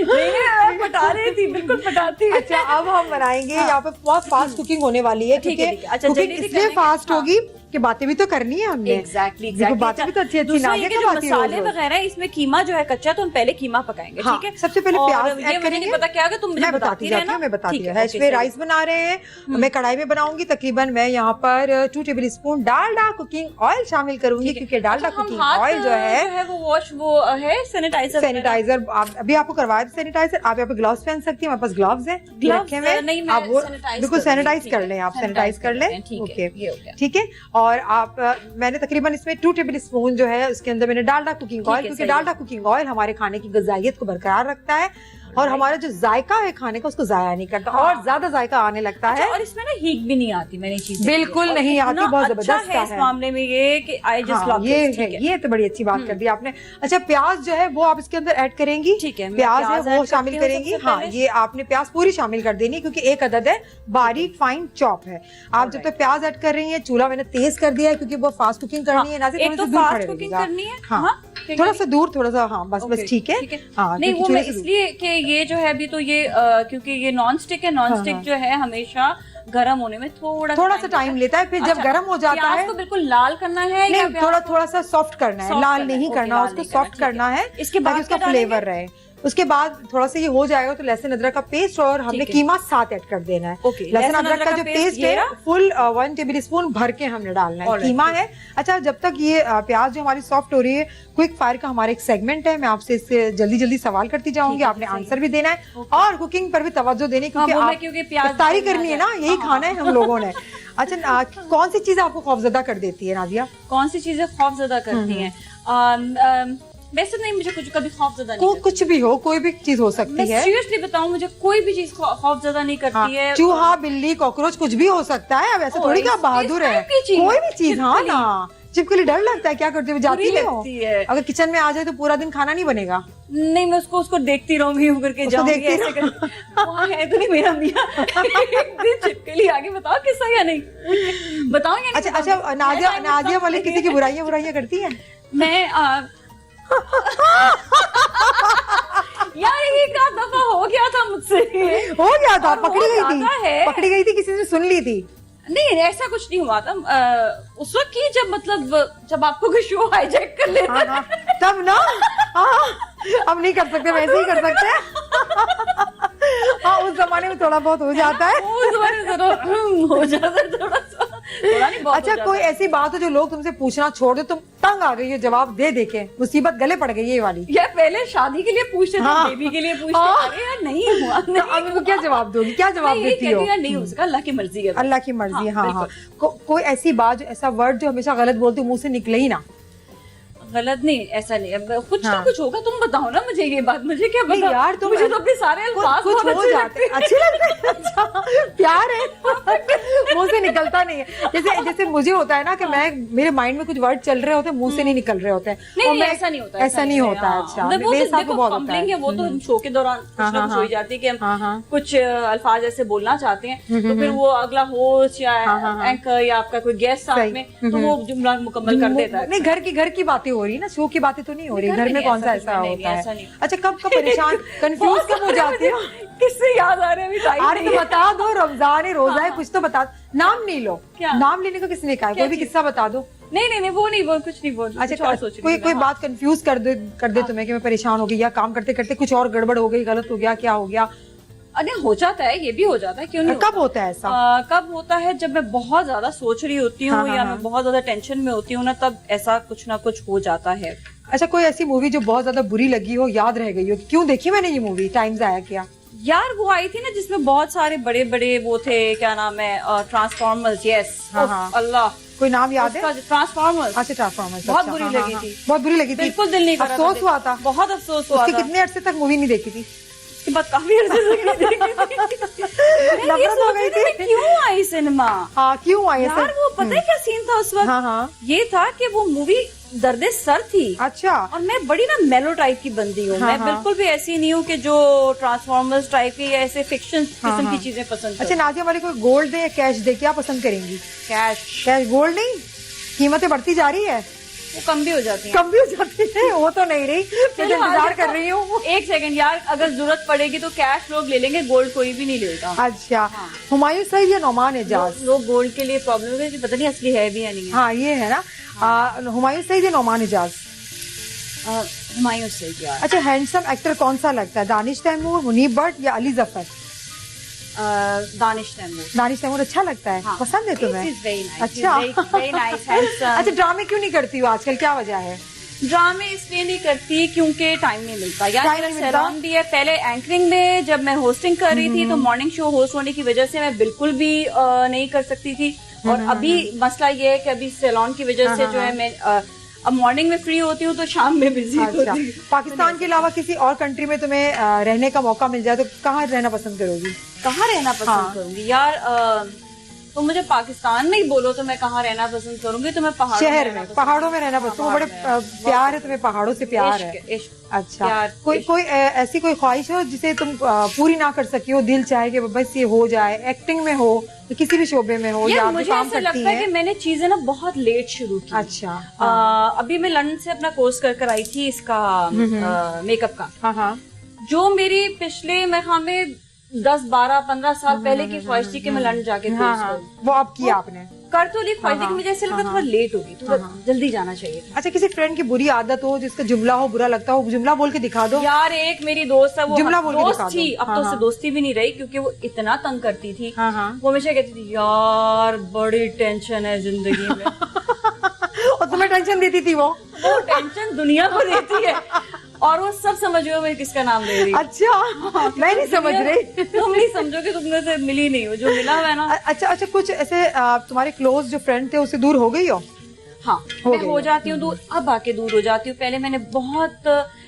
नहीं, पटा रही थी, बिल्कुल पटाती। अच्छा, अब हम बनाएंगे, यहाँ पे बहुत फास्ट कुकिंग होने वाली है, क्योंकि कुकिंग इसलिए फास्ट होगी कि बातें भी तो करनी है हमने। एग्जैक्टली, बातें भी तो अच्छी अच्छी ना, मसाले वगैरह इसमें कीमा जो है कच्चा, तो हम पहले कीमा पकाएंगे, ठीक है? सबसे पहले प्याज ऐड करेंगे। पता क्या है, तुम मुझे बताती रहना। मैं बताती हूँ। इसमें राइस बना रहे हैं, मैं कढ़ाई में बनाऊंगी। तकरीबन मैं यहाँ पर 2 table spoon Dalda cooking oil शामिल करूंगी, क्योंकि डालडा कुकिंग ऑयल जो है वो है सैनिटाइजर। अभी आपको करवाया सैनिटाइजर, आप यहाँ पे ग्लव्स पहन सकती हैं, हमारे पास ग्लव्स हैं रखे हुए, आप वो बिल्कुल सैनिटाइज कर लें, आप सैनिटाइज कर लें। ओके, ठीक है। और आप, मैंने तकरीबन इसमें 2 टेबल स्पून जो है उसके अंदर मैंने डालडा कुकिंग ऑयल, क्योंकि डालडा कुकिंग ऑयल हमारे खाने की ग़िज़ाइयत को बरकरार रखता है और हमारा जो जायका है खाने का उसको जाया नहीं करता, और ज्यादा जायका आने लगता है। और इसमें ना हीट भी नहीं आती, मैंने चीज बिल्कुल नहीं आती, बहुत जबरदस्त है इस मामले में ये कि आई जस्ट लव दिस। ये तो बड़ी अच्छी बात कर दी आपने। अच्छा, प्याज जो है वो आप इसके अंदर ऐड करेंगी, ठीक है? प्याज है वो शामिल करेंगी। हाँ, ये आपने प्याज पूरी शामिल कर देनी, क्योंकि एक अदद है बारीक फाइन चॉप है। आप जब तक प्याज ऐड कर रही हैं, चूल्हा मैंने तेज कर दिया है, क्योंकि वो फास्ट कुकिंग करनी है ना, थोड़ा सा दूर, थोड़ा सा, हाँ बस ठीक है। हाँ, नहीं, वो मैं इसलिए कि ये जो है अभी तो ये क्योंकि ये नॉन स्टिक है, नॉन स्टिक जो है हमेशा गरम होने में थोड़ा सा टाइम लेता है। फिर जब गरम हो जाता है तो बिल्कुल लाल करना है, या थोड़ा सा सॉफ्ट करना है, लाल नहीं करना, उसको सॉफ्ट करना है, इसके बाद उसका फ्लेवर रहे। उसके बाद थोड़ा सा ये हो जाएगा तो लहसुन अदरक का पेस्ट और हमने कीमा साथ ऐड कर देना है। लहसुन अदरक का जो पेस्ट है फुल 1 टेबल स्पून भर के हमने डालना है, कीमा है। अच्छा, जब तक ये प्याज जो हमारी सॉफ्ट हो रही है, क्विक फायर का हमारा एक सेगमेंट है, मैं आपसे इससे जल्दी जल्दी सवाल करती जाऊंगी, आपने आंसर भी देना है और कुकिंग पर भी तवज्जो देनी, क्योंकि इफ्तारी करनी है ना, यही खाना है हम लोगों ने। अच्छा, कौन सी चीज आपको खौफजदा कर देती है नादिया? कौन सी चीजें खौफजदा करती हैं? वैसे नहीं, मुझे कभी खौफजदा नहीं, कुछ भी हो, कोई भी चीज हो सकती है। सीरियसली बताऊं, मुझे कोई भी चीज खौफजदा नहीं करती है। चूहा, बिल्ली, कॉकरोच कुछ भी हो सकता है। अब ऐसे थोड़ी क्या बहादुर है, कोई भी चीज। हाँ ना, छिपकली डर लगता है, क्या करते हुए जाती है। अगर किचन में आ जाए तो पूरा दिन खाना नहीं बनेगा। नहीं, मैं उसको देखती रहूंगी करके जाऊंगी, ऐसे करके। वहाँ है तो नहीं मेरा मियां। एक दिन छिपकली आगे, बताओ किस्सा या नहीं बताओ या नहीं? अच्छा, नादिया वाले किसी की बुराइयां करती है? मैं यार, एक आध दफा हो गया था मुझसे, पकड़ी गई थी, किसी ने सुन ली थी? नहीं, ऐसा कुछ नहीं हुआ था। उस वक्त की जब आपको कोई शो हाईजैक कर लेता तब ना। अब नहीं कर सकते, वैसे ही कर सकते हैं। हाँ, उस जमाने में थोड़ा बहुत हो जाता है, उस जमाने में हो जाता है थोड़ा सा। अच्छा, कोई ऐसी बात हो जो लोग तुमसे पूछना छोड़ दे, तुम तंग आ गई है जवाब दे देके, मुसीबत गले पड़ गई है ये वाली? यार, पहले शादी के लिए पूछते थे, बेबी के लिए पूछते, अरे यार नहीं हुआ। अब वो क्या जवाब दोगी, क्या जवाब देती हो? यार नहीं हो सका, अल्लाह की मर्जी है। अल्लाह की मर्जी। हाँ। कोई ऐसी बात, ऐसा वर्ड जो हमेशा गलत बोलते हो, मुंह से निकले ही ना? गलत नहीं, ऐसा नहीं, कुछ ना कुछ होगा। तुम बताओ ना मुझे ये बात, मुझे क्या पता यार, मुझे तो अपने सारे अल्फाज कुछ हो जाते हैं, अच्छे लगते हैं। अच्छा, प्यार है, मुंह से निकलता नहीं है। जैसे मुझे होता है ना कि मैं, मेरे माइंड में कुछ वर्ड चल रहे होते हैं, मुंह से नहीं निकल रहे होते हैं। नहीं, ऐसा नहीं होता, ऐसा नहीं होता। अच्छा, मेरे साथ तो बहुत होता है। वो तो शो के दौरान कुछ ना कुछ हो जाती है कि हम कुछ अल्फाज ऐसे बोलना चाहते हैं, तो फिर वो अगला होस्ट या एंकर या आपका कोई गेस्ट साथ में, तो वो जुमला मुकम्मल कर देता है। नहीं, घर की बातें हो रही है ना, शो की बातें तो नहीं हो रही। घर में कौन सा ऐसा होता है? अच्छा, कब परेशान कंफ्यूज कब हो जाती है? किससे याद आ रहे हैं? अरे तो बता दो, रमजान है, रोजा है, कुछ तो बता। नाम नहीं लो, नाम लेने को किसने कहा? कोई भी किस्सा बता दो। नहीं वो नहीं बोल, कुछ नहीं बोल। अच्छा, कुछ और सोच रही थी कोई मैं, बात कंफ्यूज कर दे तुम्हें कि मैं परेशान हो गई या काम करते करते कुछ और गड़बड़ हो गई, गलत हो गया, क्या हो गया? अरे हो जाता है, ये भी हो जाता है, क्यों नहीं? कब होता है ऐसा? कब होता है? जब मैं बहुत ज्यादा सोच रही होती हूँ या मैं बहुत ज्यादा टेंशन में होती हूँ ना, तब ऐसा कुछ ना कुछ हो जाता है। अच्छा, कोई ऐसी मूवी जो बहुत ज्यादा बुरी लगी हो, याद रह गई हो, क्यों देखी मैंने ये मूवी, टाइम जाया किया? यार वो आई थी ना जिसमें बहुत सारे बड़े बड़े वो थे, क्या नाम है, ट्रांसफॉर्मर्स। यस, अल्लाह, कोई नाम याद है? ट्रांसफॉर्मर्स। अच्छा, ट्रांसफॉर्मर्स। बहुत बुरी लगी थी, बहुत बुरी लगी थी, बिल्कुल दिल नहीं कर रहा था, अफसोस हुआ था, बहुत अफसोस हुआ उसके था। कितने अरसे तक मूवी नहीं देखी थी? उसके बाद काफी अरसे से नहीं देखी थी। मैं ये नफरत हो सोच गई रही थी क्यों आई सिनेमा। हाँ, क्यों आई ऐसे? यार वो पता है क्या सीन था उस वक्त? हाँ। ये था कि वो मूवी दर्दे सर थी। अच्छा। और मैं बड़ी ना मेलो टाइप की बंदी हूँ। मैं बिल्कुल भी ऐसी नहीं हूँ कि जो ट्रांसफॉर्मर्स टाइप की या ऐसे फिक्शन किस्म की चीजें पसंद अच्छा, नाज़िया मलिक को गोल्ड दे या कैश दे, क्या पसंद करेंगी? कैश। गोल्ड नहीं, कीमतें बढ़ती जा रही है, वो कम भी हो जाती है। कम भी हो जाती है, वो तो नहीं रही, मैं तो इंतजार कर रही हूँ। एक सेकंड यार, अगर जरूरत पड़ेगी तो कैश लोग ले लेंगे, गोल्ड कोई भी नहीं लेगा। अच्छा, हुमायूं सईद या नोमान एजाज? लोग गोल्ड के लिए प्रॉब्लम है, पता नहीं असली है भी या नहीं है। हाँ, ये है ना, हुमायूं सईद या नोमान एजाज? हुमायूं सईद यार। अच्छा, हैंडसम एक्टर कौन सा लगता है, दानिश तैमूर, मुनीब भट्ट या अली जफर? दानिश तैमूर। दानिश तैमूर अच्छा लगता है, पसंद है तुम्हें? अच्छा। अच्छा, अच्छा, ड्रामे क्यों नहीं करती हो आजकल, क्या वजह है? ड्रामे इसलिए नहीं करती क्योंकि टाइम नहीं मिलता यार। टाइम मेरा नहीं मिलता? सैलून भी है। पहले एंकरिंग में जब मैं होस्टिंग कर रही थी तो मॉर्निंग शो होस्ट होने की वजह से मैं बिल्कुल भी नहीं कर सकती थी। और अभी मसला ये है कि अभी सैलून की वजह से जो है मैं अब मॉर्निंग में फ्री होती हूँ तो शाम में बिजी होती हूँ। पाकिस्तान के अलावा किसी और कंट्री में तुम्हें रहने का मौका मिल जाए तो कहाँ रहना पसंद करोगी? कहाँ रहना पसंद करूंगी यार? तो मुझे पाकिस्तान में ही बोलो तो मैं कहाँ रहना पसंद करूंगी? तो मैं पहाड़ों में रहना पसंद। बड़े प्यार है तुम्हें, पहाड़ों से प्यार है। अच्छा, कोई ऐसी कोई ख्वाहिश हो जिसे तुम पूरी ना कर सकी हो, दिल चाहे कि बस ये हो जाए, एक्टिंग में हो, किसी भी शोबे में हो, या मुझे ऐसा लगता है कि मैंने चीजें ना बहुत लेट शुरू की। अच्छा। अभी मैं लंदन से अपना कोर्स कर आई थी इसका, मेकअप का। जो मेरी पिछले में 10-12-15 साल पहले की ख्वाहिश थी कि मैं लंदन जाके कोर्स करूं, वो अब किया आपने? कर तो ली ख्वाहिश, लेकिन मुझे ऐसे लगा थोड़ा लेट होगी, थोड़ा जल्दी जाना चाहिए। अच्छा, किसी फ्रेंड की बुरी आदत हो, जिसका जुमला हो बुरा लगता हो, जुमला बोल के दिखा दो। यार एक मेरी दोस्त है, वो जुमला बोल के दोस्त दिखा दो। थी, अब तो उससे दोस्ती भी नहीं रही क्योंकि वो इतना तंग करती थी। वो हमेशा कहती थी यार बड़ी टेंशन है जिंदगी में। और तुम्हें टेंशन देती थी वो टेंशन दुनिया को देती है और वो सब समझ रहे हो मैं किसका नाम ले रही हूँ। अच्छा, मैं नहीं समझ रही। तुम नहीं समझोगे, तुमने से मिली नहीं हो, जो मिला है ना। अच्छा, कुछ ऐसे तुम्हारे क्लोज जो फ्रेंड थे उससे दूर हो गई हो? हाँ, मैं हो जाती हूँ दूर, अब आके दूर हो जाती हूँ। पहले मैंने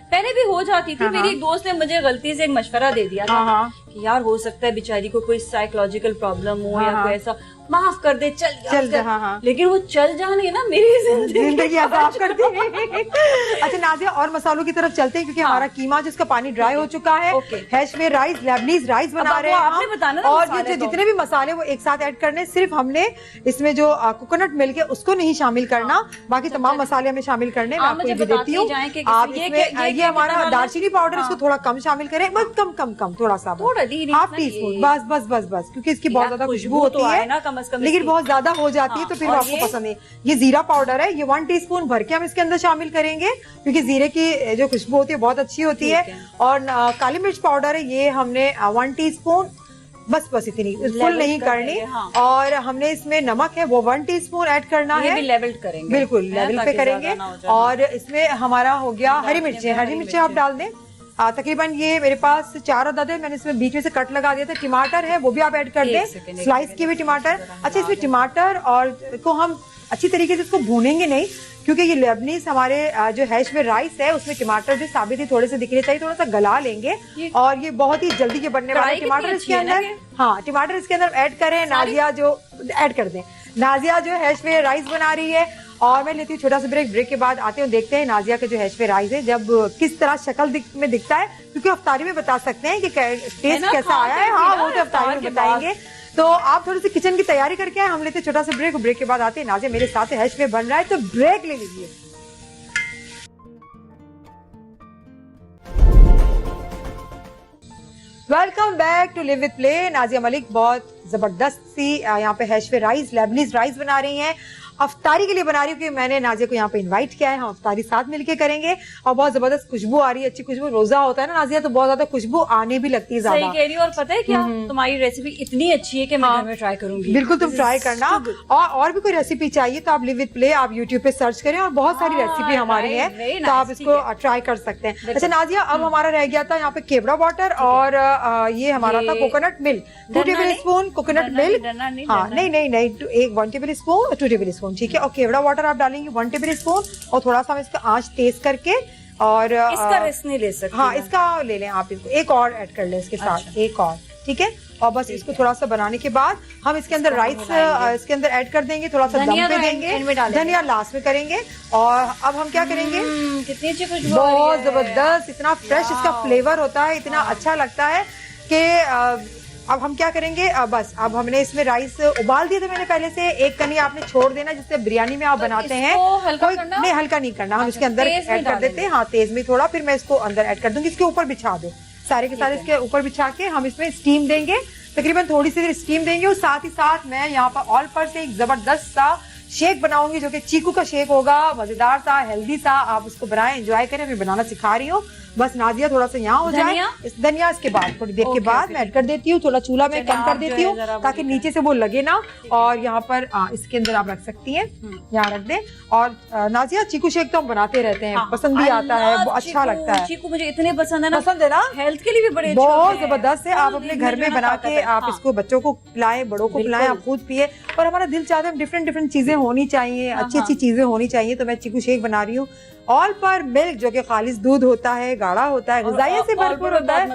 पहले भी हो जाती थी। मेरी एक दोस्त ने मुझे गलती से एक मशवरा दे दिया था कि यार हो सकता है बेचारी को कोई साइकोलॉजिकल प्रॉब्लम हो या कोई ऐसा, माफ कर दे, चल जा। लेकिन वो चल जाने ना मेरी जिंदगी आजाद कर दी। अच्छा नाज़िया, और मसालों की तरफ चलते हैं क्योंकि हमारा कीमा जिसका पानी ड्राई हो चुका है। हैश में राइस, लेबनीज राइस बना रहे हैं और ये जितने भी मसाले वो एक साथ ऐड करने। सिर्फ हमने इसमें जो कोकोनट मिल्क है उसको नहीं शामिल करना, बाकी तमाम मसाले हमें शामिल करने। मैं आपको भी देती हूँ, आप इसमें ये हमारा दालचीनी पाउडर इसको थोड़ा कम शामिल करें, बस कम थोड़ा सा, हाफ टी स्पून, बस क्योंकि इसकी बहुत ज्यादा खुशबू होती है लेकिन बहुत ज्यादा हो जाती है तो फिर आपको पसंद है। ये जीरा पाउडर है, ये 1 टीस्पून भर के हम इसके अंदर शामिल करेंगे क्योंकि जीरे की जो खुशबू होती है बहुत अच्छी होती है। और काली मिर्च पाउडर है, ये हमने 1 टीस्पून, बस इतनी, फुल नहीं करनी। और हमने इसमें नमक है वो 1 टीस्पून ऐड करना है, लेवल करेंगे, बिल्कुल लेवल पे करेंगे। और इसमें हमारा हो गया हरी मिर्चें आप डाल दें। तकरीबन ये मेरे पास 4 अदद है, मैंने इसमें बीच में से कट लगा दिया था। टमाटर है वो भी आप ऐड कर दें, स्लाइस की भी टमाटर। अच्छा, इसमें टमाटर और को हम अच्छी तरीके से इसको भूनेंगे नहीं क्योंकि ये लेबनीज हमारे जो हैश में राइस है उसमें टमाटर जो साबित ही थोड़े से दिखने चाहिए, थोड़ा सा गला लेंगे और ये बहुत ही जल्दी के बनने वाले टमाटर इसके अंदर। हाँ, टमाटर इसके अंदर ऐड करें। नाज़िया जो ऐड कर दें, नाज़िया जो हैश में राइस बना रही है और मैं लेती हूँ छोटा सा ब्रेक के बाद आते हैं देखते हैं नाज़िया का जो हैश में राइस है जब किस तरह शक्ल में दिखता है, क्योंकि अफ्तारी में बता सकते हैं कि टेस्ट कैसा आया है। हाँ, वो तो अफ्तारी में बताएंगे। तो आप थोड़ी सी किचन की तैयारी करके आए, हम लेते हैं छोटा सा ब्रेक के बाद आते हैं। नाज़िया मेरे साथ हैश में बन रहा है तो ब्रेक ले लीजिए। Welcome back to live with play. Nazia Malik बहुत जबरदस्त सी यहाँ पे हैश पे राइस, लेबनीज राइस बना रही हैं अफ्तारी के लिए बना रही हूँ, क्योंकि मैंने नाजिया को यहाँ पे इनवाइट किया है, हम अफ्तारी साथ मिलके करेंगे। और बहुत जबरदस्त खुशबू आ रही है, अच्छी खुशबू। रोजा होता है ना नाजिया, तो बहुत ज्यादा खुशबू आने भी लगती है सही ज्यादा। कह रही हो। और पता है क्या, तुम्हारी रेसिपी इतनी अच्छी है कि मैं घर में ट्राई करूंगी। बिल्कुल तुम ट्राई करना। और भी कोई रेसिपी चाहिए तो आप लिव विद प्ले आप यूट्यूब पे सर्च करें, और बहुत सारी रेसिपी हमारी है, तो आप इसको ट्राई कर सकते हैं। अच्छा नाजिया, अब हमारा रह गया था यहाँ पे केवड़ा वाटर, और ये हमारा था coconut milk, 2 table spoon coconut milk. हाँ नहीं नहीं नहीं, 1 टेबल स्पून और 2 टेबल स्पून, ठीक है। और केवड़ा वाटर आप डालेंगे 1 टेबल स्पून, और थोड़ा सा हम इसका आंच तेज करके, और इसका रिस्क नहीं ले सकते। हाँ इसका ले लें आप, इसको एक और ऐड कर लें इसके साथ, एक और, ठीक है। और बस इसको थोड़ा सा बनाने के बाद हम इसके अंदर राइस इसके अंदर ऐड कर देंगे, थोड़ा सा दम पे देंगे, धनिया लास्ट में करेंगे। और अब हम क्या करेंगे, कितनी अच्छी खुशबू, बहुत जबरदस्त, इतना फ्रेश इसका फ्लेवर होता है, इतना अच्छा लगता है कि अब हम क्या करेंगे, बस अब हमने इसमें राइस उबाल दिए थे मैंने पहले से, एक कनी आपने छोड़ देना, जिससे बिरयानी में आप बनाते हैं। नहीं हल्का नहीं करना, हम इसके अंदर ऐड कर देते हैं, हाँ तेज में थोड़ा, फिर मैं इसको अंदर ऐड कर दूंगी, इसके ऊपर बिछा दो, सारे के सारे इसके ऊपर बिछा के हम इसमें स्टीम देंगे, तकरीबन थोड़ी सी देर स्टीम देंगे। और साथ ही साथ मैं यहाँ पर ऑल पर से एक जबरदस्त सा शेक बनाऊंगी, जो कि चीकू का शेक होगा, मजेदार सा, हेल्दी सा। आप उसको बनाएं, एंजॉय करें, मैं बनाना सिखा रही हूँ। बस नाजिया थोड़ा सा यहाँ हो जाए, इस धनिया इसके बाद थोड़ी देर के बाद मैं ऐड कर देती हूँ, थोड़ा चूल्हा में कम कर देती हूँ ताकि नीचे से वो लगे ना। और यहाँ पर इसके अंदर आप रख सकती हैं, यहाँ रख दें। और नाजिया चीकू शेक तो हम बनाते रहते हैं, पसंद भी आता है, अच्छा लगता है। चीकू मुझे इतने पसंद है ना, पसंद है ना, हेल्थ के लिए भी बड़े बहुत जबरदस्त है। आप अपने घर में बना के आप इसको बच्चों को पिलाएं, बड़ों को पिलाएं, आप खुद पिए। और हमारा दिल चाहता है डिफरेंट डिफरेंट चीजें होनी चाहिए, अच्छी अच्छी चीजें होनी चाहिए, तो मैं चीकू शेक बना रही हूँ। ऑल पर मिल्क, जो कि खालिस दूध होता है, गाढ़ा होता है, ग़िज़ाइयत से भरपूर होता है,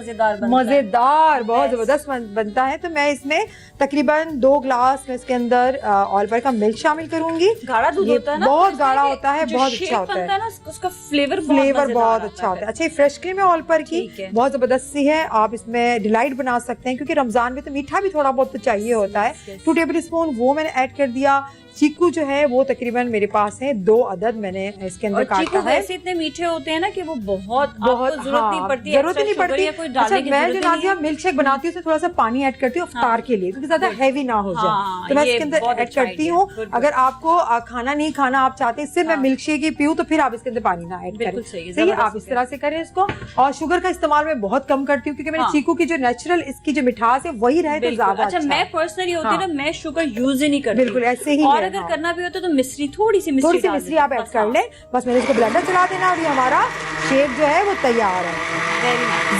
मजेदार, बहुत जबरदस्त बनता है। तो मैं इसमें तकरीबन 2 ग्लास में इसके अंदर ऑल पर का मिल्क शामिल करूंगी। गाढ़ा दूध होता है ना, बहुत गाढ़ा होता है, बहुत अच्छा होता है, उसका फ्लेवर बहुत अच्छा होता है। अच्छा फ्रेश क्रीम है ऑल पर की, बहुत जबरदस्त सी है। आप इसमें डिलाइट बना सकते हैं, क्योंकि रमजान में तो मीठा भी थोड़ा बहुत तो चाहिए होता है। 2 टेबल स्पून वो मैंने ऐड कर दिया। चीकू जो है वो तकरीबन मेरे पास है 2 अदद मैंने इसके अंदर काटा है। वैसे इतने मीठे होते हैं ना कि वो बहुत जरूरत नहीं पड़ती, जरूरत नहीं पड़ती। अच्छा मैं जो नाजिया मिल्क शेक बनाती हूँ उसमें थोड़ा सा पानी ऐड करती हूँ अफ्तार के लिए, क्योंकि ज्यादा हैवी ना हो जाए, तो मैं इसके अंदर ऐड करती हूँ। अगर आपको खाना नहीं खाना आप चाहते इससे मैं मिल्क शेक ही पीऊँ, तो फिर आप इसके अंदर पानी ना ऐड करें, सही है, आप इस तरह से करें इसको। और शुगर का इस्तेमाल मैं बहुत कम करती हूँ, क्योंकि मैंने चीकू की जो नेचुरल इसकी जो मिठास है वही रहे तो ज्यादा अच्छा। मैं पर्सनली होती है ना, मैं शुगर यूज ही नहीं करती, बिल्कुल ऐसे ही। और अगर करना भी होता तो मिश्री, थोड़ी सी मिश्री आप ऐड कर लें, बस मैंने इसको ब्लेंडर चला देना, और ये हमारा शेक जो है वो तैयार है।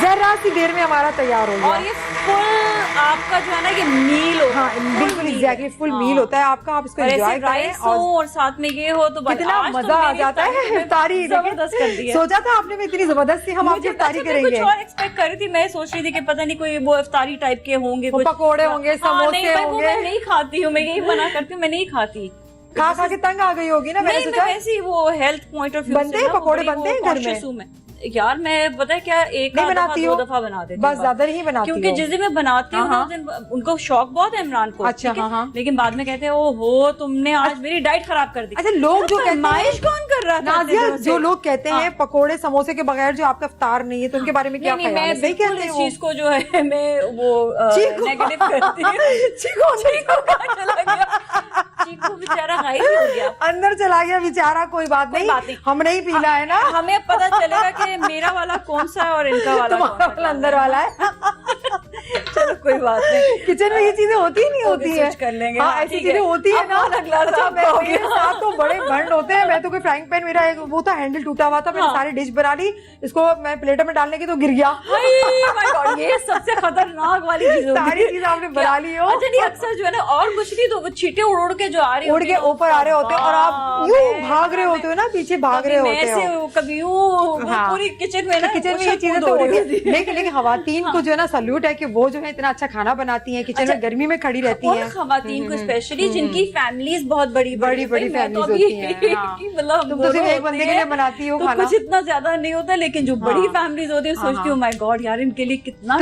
जरा सी देर में हमारा तैयार हो गया। और ये फुल आपका जो है ना, ये मील होता है, बिल्कुल एग्जैक्टली फुल मील होता है आपका। आप इसको एंजॉय करें, और साथ में ये हो तो कितना मजा आ जाता है। इफ्तारी जबरदस्त कर दी है। सोचा था आपने, इतनी जबरदस्त थी, हम आपकी इफ्तारी करेंगे। कुछ और एक्सपेक्ट कर रही थी, मैं सोच रही थी कि पता नहीं कोई वो इफ्तारी टाइप के होंगे, कुछ पकोड़े होंगे, समोसे होंगे। मैं नहीं खाती हूँ, मैं यही मना करती हूँ, मैं नहीं खाती। खा खा के तंग आ गई होगी ना, मैंने सोचा। वैसे ही वो हेल्थ पॉइंट ऑफ व्यू बनते हैं पकोड़े, बनते हैं घर में यार। मैं पता है क्या, एक नहीं बनाती हूँ, 2 दफा बना देती हूँ, बस ज्यादा नहीं बनाती हूँ, क्योंकि जिस दिन मैं बनाती हूँ ना, उस दिन उनको शौक बहुत है इमरान को। अच्छा हाँ। लेकिन बाद में कहते हैं ओहो तुमने आज मेरी डाइट खराब कर दी। अच्छा लोग जो कहते हैं, माइश कौन कर रहा था नाजिया, जो लोग कहते हैं पकोड़े समोसे के बगैर जो आपका इफ्तार नहीं है, तो उनके बारे में क्या ख्याल है? सही कहते हैं, इस चीज को जो है मैं वो नेगेटिव करती हूँ। चीकू बेचारा गायब हो गया, अंदर चला गया बेचारा, कोई बात नहीं, हम नहीं पीना है ना, हमें पता चलेगा कि मेरा वाला कौन सा है और इनका वाला अंदर वाला है। चलो कोई बात नहीं, किचन में ये चीजें होती ही नहीं होती है, कर लेंगे। हाँ ऐसी चीजें होती है ना। अच्छा मेरे साथ तो बड़े भंड होते हैं, मैं तो कोई फ्राइंग पैन, मेरा वो था हैंडल टूटा हुआ था, मैंने सारी डिश बना ली, इसको मैं प्लेटर में डालने की तो गिर गया। ये सबसे खतरनाक वाली चीज, सारी चीज आपने बना ली हो। अच्छा नहीं, अक्सर जो है ना, और कुछ नहीं तो वो छींटे उड़ के जो आ रही, उड़ के ऊपर आ रहे होते हैं, और आप यूं भाग रहे होते हो ना, पीछे भाग रहे होते हो, कभी पूरी किचन में ना, किचन में ये चीजें तो होती है। लेकिन खवातीन को जो है ना सल्यूट है कि वो जो है इतना अच्छा खाना बनाती हैं, किचन में गर्मी में खड़ी रहती हैं। खवातीन को स्पेशली जिनकी फैमिलीज बहुत बड़ी फैमिलीज होती हैं, मतलब तुम तो सिर्फ एक बंदे के लिए बनाती हो खाना, कुछ इतना ज्यादा नहीं होता, लेकिन जो बड़ी फैमिलीज होती है सोचती हूँ माय गॉड यार, इनके लिए कितना।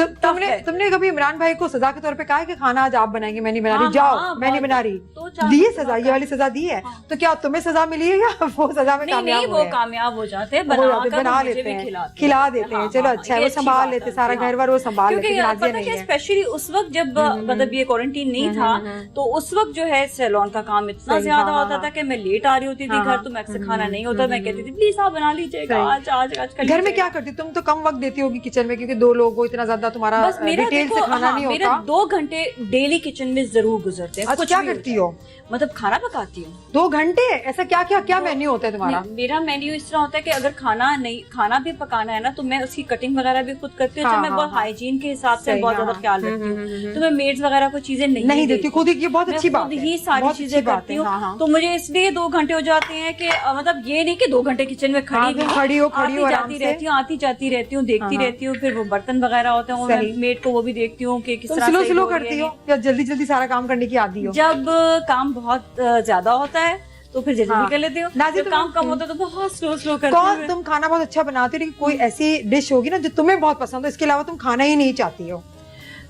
तुमने कभी इमरान भाई को सजा के तौर पे कहा है कि खाना आज आप बनाएंगे, मैं नहीं बना रही, जाओ मैं नहीं बना रही, दी है सजा, ये वाली सजा दी है, तो क्या तुम्हें सजा मिली है या वो सजा में कामयाब हुए? वो कामयाब हो जाते हैं, बना लेते हैं, खिला देते हैं। चलो अच्छा है, वो संभाल लेते, सारा घर बार वो संभाल लेते हैं। स्पेशली उस वक्त जब मतलब ये क्वारंटीन नहीं था, तो उस वक्त जो है सैलून का काम इतना ज्यादा होता था कि मैं लेट आ रही होती थी घर, तो मैं से खाना नहीं होता, मैं कहती थी प्लीज आप बना लीजिएगा आज आज आज कर घर में क्या करती? तुम तो कम वक्त देती होगी किचन में, क्योंकि 2 लोग हो, इतना ज्यादा तुम्हारा बस मेरा डिटेल से खाना नहीं मेरा होता। 2 घंटे डेली किचन में जरूर गुजरते हैं। अच्छा, क्या करती हो? मतलब खाना पकाती हूँ 2 घंटे? ऐसा क्या मेन्यू होता है तुम्हारा? मेरा मेन्यू इस तरह होता है कि अगर खाना भी पकाना है ना, तो मैं उसकी कटिंग वगैरह भी खुद करती हूँ। मैं बहुत हाइजीन के हिसाब से बहुत ज्यादा ख्याल रखती हूँ, तो मैं मेड्स वगैरह को चीजें नहीं देती, खुद ही। ये बहुत अच्छी बात है, खुद ही सारी चीजें करती हूँ। तो मुझे इसलिए 2 घंटे हो जाते हैं कि मतलब ये नहीं कि 2 घंटे किचन में खड़ी हो जाती रहती हूँ, आती जाती रहती हूँ, देखती रहती हूँ। फिर वो बर्तन वगैरह होते हैं, मैं मेड को वो भी देखती हूँ कि किस तरह स्लो करती हो या जल्दी जल्दी सारा काम करने की आदी हो? जब काम बहुत ज्यादा होता है तो फिर जल्दी कर लेती हूँ, जब काम कम होता है तो बहुत स्लो करती हूँ। तुम खाना बहुत अच्छा बनाती हो, लेकिन कोई ऐसी डिश होगी ना जो तुम्हें बहुत पसंद हो, इसके अलावा तुम खाना ही नहीं चाहती हो?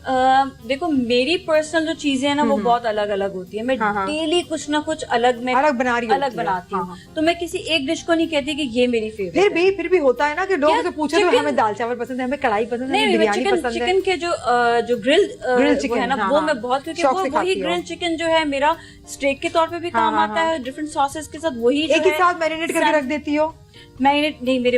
देखो मेरी पर्सनल जो चीजें है ना, वो बहुत अलग अलग होती है। मैं डेली कुछ ना कुछ अलग बनाती हूँ, तो मैं किसी एक डिश को नहीं कहती कि ये मेरी फेवरेट। फिर भी होता है ना कि लोग से पूछो तो हमें दाल चावल पसंद है, हमें कढ़ाई पसंद है, हमें बिरयानी पसंद है। चिकन के जो ग्रिल चिकन है ना, वो मैं बहुत, क्योंकि वही ग्रिल चिकन जो है मेरा स्टेक के तौर पे भी काम आता है, डिफरेंट सॉसेस के साथ वही एक ही साथ मैरिनेट करके रख देती हो? मैरिनेट नहीं, मेरे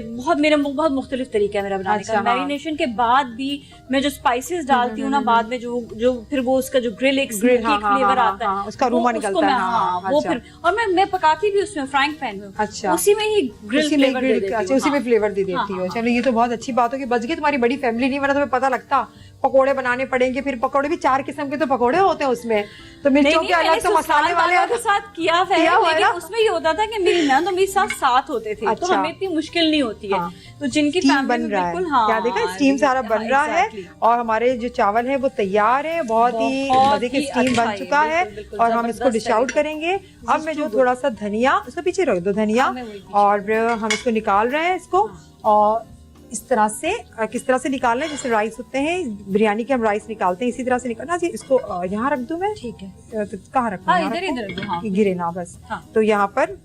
बहुत मुख्तलिफ तरीका है मेरा बनाने का। मैरिनेशन के बाद भी मैं जो स्पाइसेस डालती हूँ ना, बाद में जो फिर वो उसका जो ग्रिल एक फ्लेवर आता है, उसका अरोमा निकलता है, वो फिर। और मैं पकाती भी उसमें फ्राइंग पैन में, अच्छा उसी में ही ग्रिल फ्लेवर दे देती हूँ, उसी में फ्लेवर दे देती हो। चलो ये तो बहुत अच्छी बात हो कि बच गई, तुम्हारी बड़ी फैमिली नहीं, वरना तुम्हें पता लगता पकोड़े बनाने पड़ेंगे। फिर पकोड़े भी 4 किस्म के तो पकोड़े होते हैं उसमें, तो मिर्चों के अलग, तो मसाले वाले के साथ किया है, लेकिन उसमें ये होता था कि मेरी नंद और मेरे साथ होते थे, तो हमें इतनी मुश्किल नहीं होती है। तो जिनकी फैमिली बन रहा है, क्या देखा, स्टीम सारा बन रहा है, और हमारे जो चावल है वो तैयार है, बहुत ही मजे की स्टीम बन चुका है, और हम इसको डिश आउट करेंगे। अब मैं जो थोड़ा सा धनिया, उसको पीछे रख दो धनिया, और हम इसको निकाल रहे हैं इसको, और इस तरह से, किस तरह से निकालना है, जैसे राइस होते हैं बिरयानी के, हम राइस निकालते हैं इसी तरह से निकालना जी। इसको यहाँ रख दूं मैं? ठीक है, तो कहाँ रखूं? इधर गिरे ना बस। तो यहाँ पर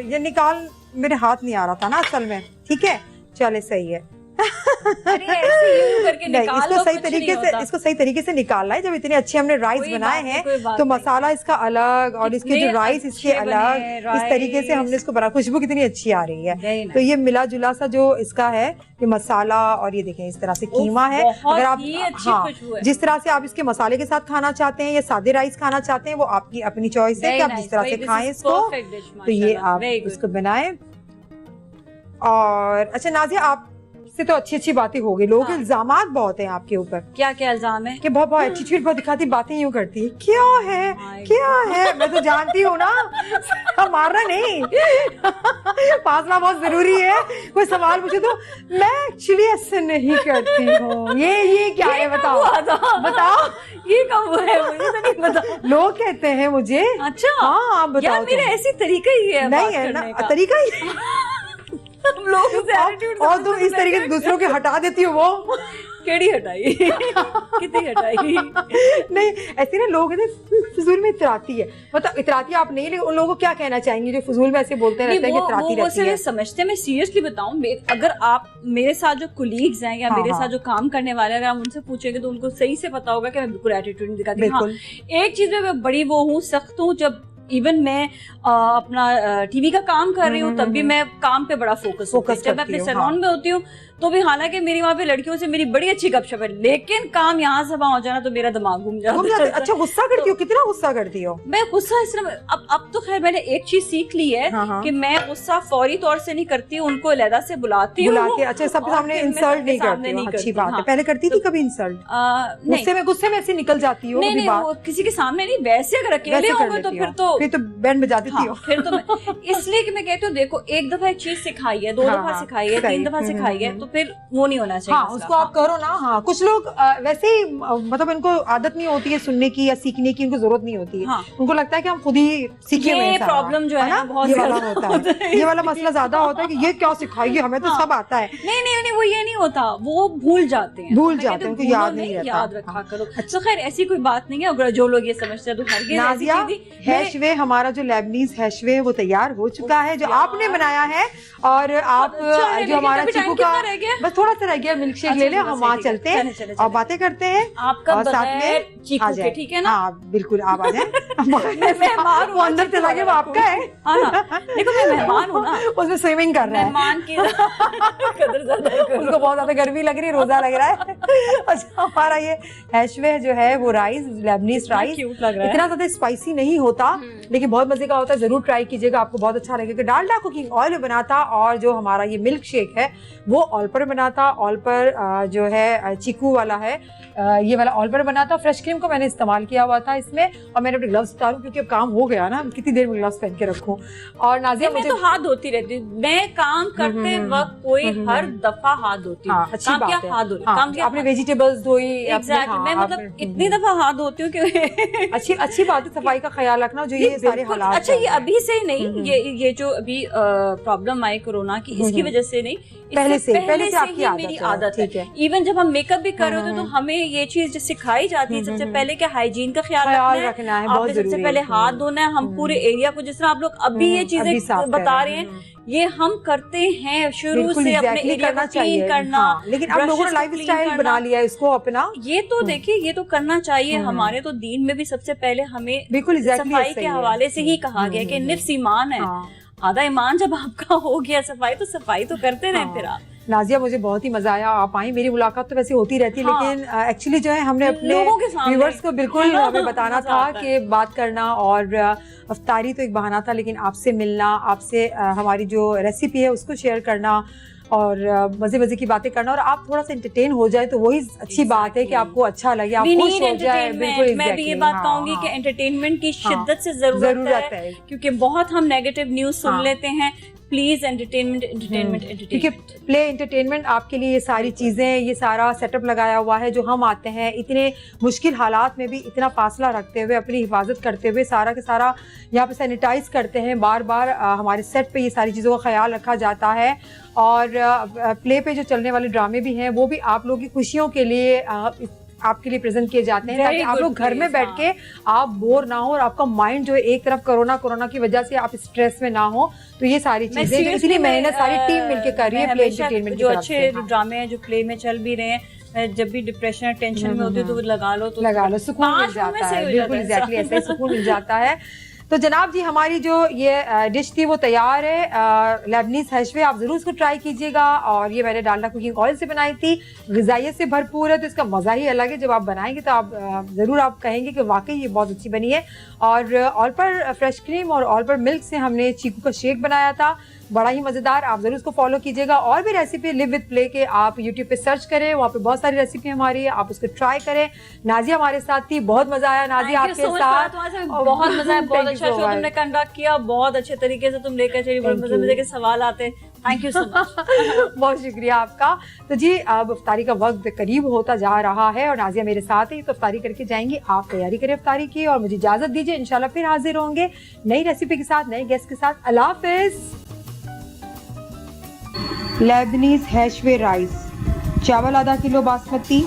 ये निकाल, मेरे हाथ नहीं आ रहा था ना असल में, ठीक है चले सही है। इसको सही तरीके से निकालना है। जब इतने अच्छे हमने राइस बनाए हैं, तो मसाला इसका अलग और इसके जो राइस इसके अलग, इस तरीके से हमने इसको बना। खुशबू कितनी अच्छी आ रही है। तो ये मिला जुला सा जो इसका है, ये मसाला, और ये देखें इस तरह से कीमा है। अगर आप जिस तरह से आप इसके मसाले के साथ खाना चाहते हैं या सादे राइस खाना चाहते हैं, वो आपकी अपनी चॉइस है कि आप जिस तरह से खाएं इसको। तो ये आप इसको बनाएं। और अच्छा नाजिया, आप से तो अच्छी बातें हो गई, लोगों के इल्जामात बहुत हैं आपके ऊपर। क्या इल्जाम है? कि बहुत एटीट्यूड बहुत दिखाती, बातें यूं करती है। क्या है मैं तो जानती हूँ ना, मारना नहीं, फासला बहुत जरूरी है। कोई सवाल पूछे तो मैं एक्चुअली ऐसे नहीं करती हूँ। ये क्या है बताओ ये कब हुआ है? मुझे तो नहीं पता। लोग कहते हैं मुझे। अच्छा हाँ, आप बताओ। मेरा ऐसी तरीका ही है, नहीं है ना तरीका ही और तुम इस तरीके से दूसरों के हटा देती हो। वो केड़ी हटाई कितनी हटाई नहीं, ऐसे ना लोग फजूल में इतराती है, मतलब इतराती आप नहीं, लेकिन उन लोगों को क्या कहना चाहेंगे जो फजूल में ऐसे बोलते रहते हैं कि इतराती रहती है? समझते हैं, मैं सीरियसली बताऊं, अगर आप मेरे साथ जो कुलीग्स हैं या मेरे साथ जो काम करने वाले, अगर आप उनसे पूछेंगे तो उनको सही से पता होगा कि मैं बिल्कुल एटीट्यूड नहीं दिखाती। हाँ, एक चीज में मैं बड़ी वो हूँ, सख्त हूँ। जब इवन मैं अपना टीवी का काम कर रही हूँ, तब भी मैं काम पे बड़ा फोकस जब मैं अपने सैलून में होती हूँ, तो भी हालांकि मेरी वहाँ पे लड़कियों से मेरी बड़ी अच्छी गपशप है, लेकिन काम यहाँ से वहाँ हो जाना तो मेरा दिमाग घूम जाता है। अच्छा, गुस्सा करती हो? कितना गुस्सा करती हो? मैं गुस्सा इस तरह, अब तो खैर मैंने एक चीज सीख ली है कि मैं गुस्सा फौरी तौर से नहीं करती हूँ, उनको अलहदा से बुलाती हूँ। अच्छा, सबके सामने इंसल्ट नहीं करती हूँ, अच्छी बात है। पहले करती थी कभी इंसल्ट? गुस्से में ऐसे निकल जाती हो? नहीं, किसी के सामने नहीं, वैसे अगर अकेले होंगे तो फिर तो बैंड बजा देती हो। फिर तो इसलिए कि मैं कहती हूँ, देखो एक दफा एक चीज सिखाई है, 2 दफा सिखाई है, 3 दफा सिखाई है, तो फिर वो नहीं होना चाहिए। हाँ, उसको आप करो ना। हाँ, कुछ लोग वैसे ही मतलब इनको आदत नहीं होती है सुनने की या सीखने की, उनको जरूरत नहीं होती है। हाँ, उनको लगता है कि हम खुद ही सीखे हुए हैं। प्रॉब्लम जो है ना, बहुत ये वाला होता है, ये वाला मसला ज्यादा होता है कि ये क्या सिखाएगी, हमें तो सब आता है। नहीं, वो ये नहीं होता, वो भूल जाते हैं, उनको याद नहीं रहता। याद रखा करो। तो खैर ऐसी कोई बात नहीं है, अगर जो लोग ये समझते हैं तो हर नाजिया, हैश ये हमारा जो लेबनीज हैशवे है वो तैयार हो चुका है, जो आपने बनाया है। और आप जो हमारा चीकू का बस थोड़ा सा रह गया, मिल्क शेक ले ले, हम वहाँ चलते हैं और बातें करते हैं आपका और साथ में चीकू के, ठीक है ना? हाँ बिल्कुल, आप आ जाए। वो अंदर चला गया, वो आपका है। देखो मैं मेहमान हूँ ना, उसमें स्विमिंग कर रहा है, मेहमान की कदर ज्यादा करो। उसको बहुत ज्यादा गर्मी लग रही है, रोजा लग रहा है। अच्छा, हमारा ये हैशवे जो है वो राइस, लेबनीज राइस, क्यूट लग रहा है। इतना ज्यादा स्पाइसी नहीं होता लेकिन बहुत मजे का होता है, जरूर ट्राई कीजिएगा, आपको बहुत अच्छा लगेगा। डालडा कुकिंग ऑयल में बना था, और जो हमारा ये मिल्क शेक है वो ऑयल पर बना था। ऑयल पर जो है चीकू वाला है, ये वाला ऑयल पर बना था। फ्रेश क्रीम को मैंने इस्तेमाल किया हुआ था इसमें, और मैंने अपने ग्लव्स उतारूं क्योंकि अब काम हो गया ना, कितनी देर में ग्लव्स पहन के रखूं। और नाजिया मैं तो हाथ धोती रहती हूँ, मैं काम करते वक्त कोई हर दफा हाथ धोती हूँ। अच्छी बात है। हाथ धो, काम किया, आपने वेजिटेबल्स धोई, एग्जैक्टली, मैं मतलब इतनी दफा हाथ धोती हूँ कि अच्छी बात है, सफाई का ख्याल रखना, जो ये सारे हालात। अच्छा, ये अभी से ही नहीं, ये जो अभी प्रॉब्लम आई कोरोना की, इसकी वजह से नहीं, पहले से ही मेरी आदत है। इवन जब हम मेकअप भी कर रहे होते तो हमें ये चीज सिखाई जाती है सबसे पहले कि हाइजीन का ख्याल रखना है, आपने सबसे पहले हाथ धोना है। हम पूरे एरिया को, जिस तरह आप लोग अभी ये चीजें बता रहे हैं, ये हम करते हैं शुरू से, अपने एरिया को क्लीन करना। लेकिन अब लोगों ने लाइफस्टाइल बना लिया है इसको अपना। ये तो देखिए, ये तो करना चाहिए। हमारे तो दीन में भी सबसे पहले हमें बिल्कुल सफाई के हवाले से ही कहा गया कि निफ्स ईमान है। आधा ईमान जब आपका हो गया सफाई, तो सफाई तो करते रहे। फिर आप नाजिया, मुझे बहुत ही मजा आया, आप आई। मेरी मुलाकात तो वैसे होती रहती है, लेकिन एक्चुअली जो है हमने अपने व्यूअर्स को बिल्कुल हमें बताना था कि बात करना, और अफ्तारी तो एक बहाना था, लेकिन आपसे मिलना, आपसे हमारी जो रेसिपी है उसको शेयर करना, और मजे की बातें करना, और आप थोड़ा सा एंटरटेन हो जाए तो वही अच्छी बात है कि आपको अच्छा लगे, आप खुश हो जाए। बिल्कुल, मैं भी ये बात कहूंगी कि एंटरटेनमेंट की शिद्दत से जरूरत है, क्योंकि बहुत हम नेगेटिव न्यूज सुन लेते हैं। Please entertainment. क्योंकि प्ले एंटरटेनमेंट आपके लिए ये सारी चीजें, ये सारा सेटअप लगाया हुआ है, जो हम आते हैं इतने मुश्किल हालात में भी इतना फासला रखते हुए, अपनी हिफाजत करते हुए, सारा के सारा यहाँ पे सैनिटाइज करते हैं, बार बार हमारे सेट पे ये सारी चीज़ों का ख्याल रखा जाता है। और प्ले पे जो चलने वाले ड्रामे भी हैं वो भी आप लोगों की खुशियों के लिए आपके लिए प्रेजेंट किए जाते हैं, ताकि आप लोग घर में बैठ के आप बोर ना हो, और आपका माइंड जो है एक तरफ कोरोना की वजह से आप स्ट्रेस में ना हो। तो ये सारी चीजें, इसलिए मेहनत सारी टीम मिलके कर रही है प्ले एंटरटेनमेंट। जो अच्छे ड्रामे हैं जो प्ले में चल भी रहे हैं, जब भी डिप्रेशन टेंशन में होते तो लगा लो, सुकून मिल जाता है। बिल्कुल एग्जैक्टली ऐसा ही सुकून मिल जाता है। तो जनाब जी, हमारी जो ये डिश थी वो तैयार है, लेबनीज हैशवे, आप जरूर इसको ट्राई कीजिएगा। और ये मैंने डालडा कुकिंग ऑयल से बनाई थी, ग़िज़ाइयत से भरपूर है, तो इसका मज़ा ही अलग है। जब आप बनाएंगे तो आप ज़रूर आप कहेंगे कि वाकई ये बहुत अच्छी बनी है। और ऑयल पर फ्रेश क्रीम और ऑयल पर मिल्क से हमने चीकू का शेक बनाया था, बड़ा ही मज़ेदार। आप जरूर इसको फॉलो कीजिएगा। और भी रेसिपी लिव विद प्ले के आप यूट्यूब पे सर्च करें, वहाँ पे बहुत सारी रेसिपी हमारी है, आप उसको ट्राई करें। नाजिया हमारे साथ थी, बहुत मजा आया नाजिया आपके साथ, बहुत मजा आया, बहुत अच्छा शो तुमने कंडक्ट किया, बहुत अच्छे तरीके से तुम लेकर चली, बहुत मजे के सवाल आते। Thank you so much. बहुत शुक्रिया आपका। तो जी, अब इफ्तारी का वक्त करीब होता जा रहा है और नाजिया मेरे साथ है, तो इफ्तारी करके जाएंगी। आप तैयारी करें इफ्तारी की, और मुझे इजाजत दीजिए। इंशाल्लाह फिर हाजिर होंगे नई रेसिपी के साथ, नए गेस्ट के साथ। अल्लाह हाफिज। लेबनीज हैशवे राइस, चावल आधा किलो बासमती,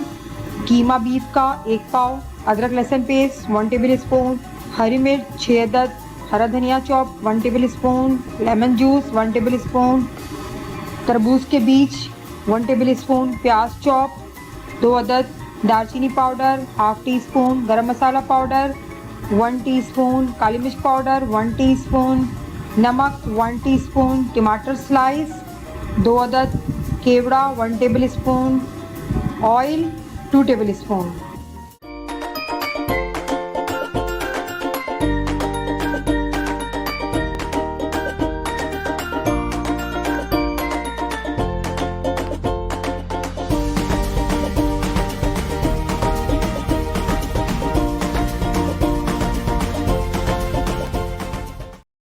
कीमा बीफ का 1 पाव, अदरक लहसुन पेस्ट 1 टेबल स्पून, हरी मिर्च 6 अदद, हरा धनिया chop 1 table spoon, lemon juice 1 table spoon, तरबूज के बीज 1 टेबल स्पून, प्याज चॉप 2 अदद, दालचीनी पाउडर 1/2 टीस्पून, गरम मसाला पाउडर 1 टीस्पून, काली मिर्च पाउडर 1 टीस्पून, नमक 1 टीस्पून, टमाटर स्लाइस 2 अदद, केवड़ा 1 table spoon, oil 2 table spoon.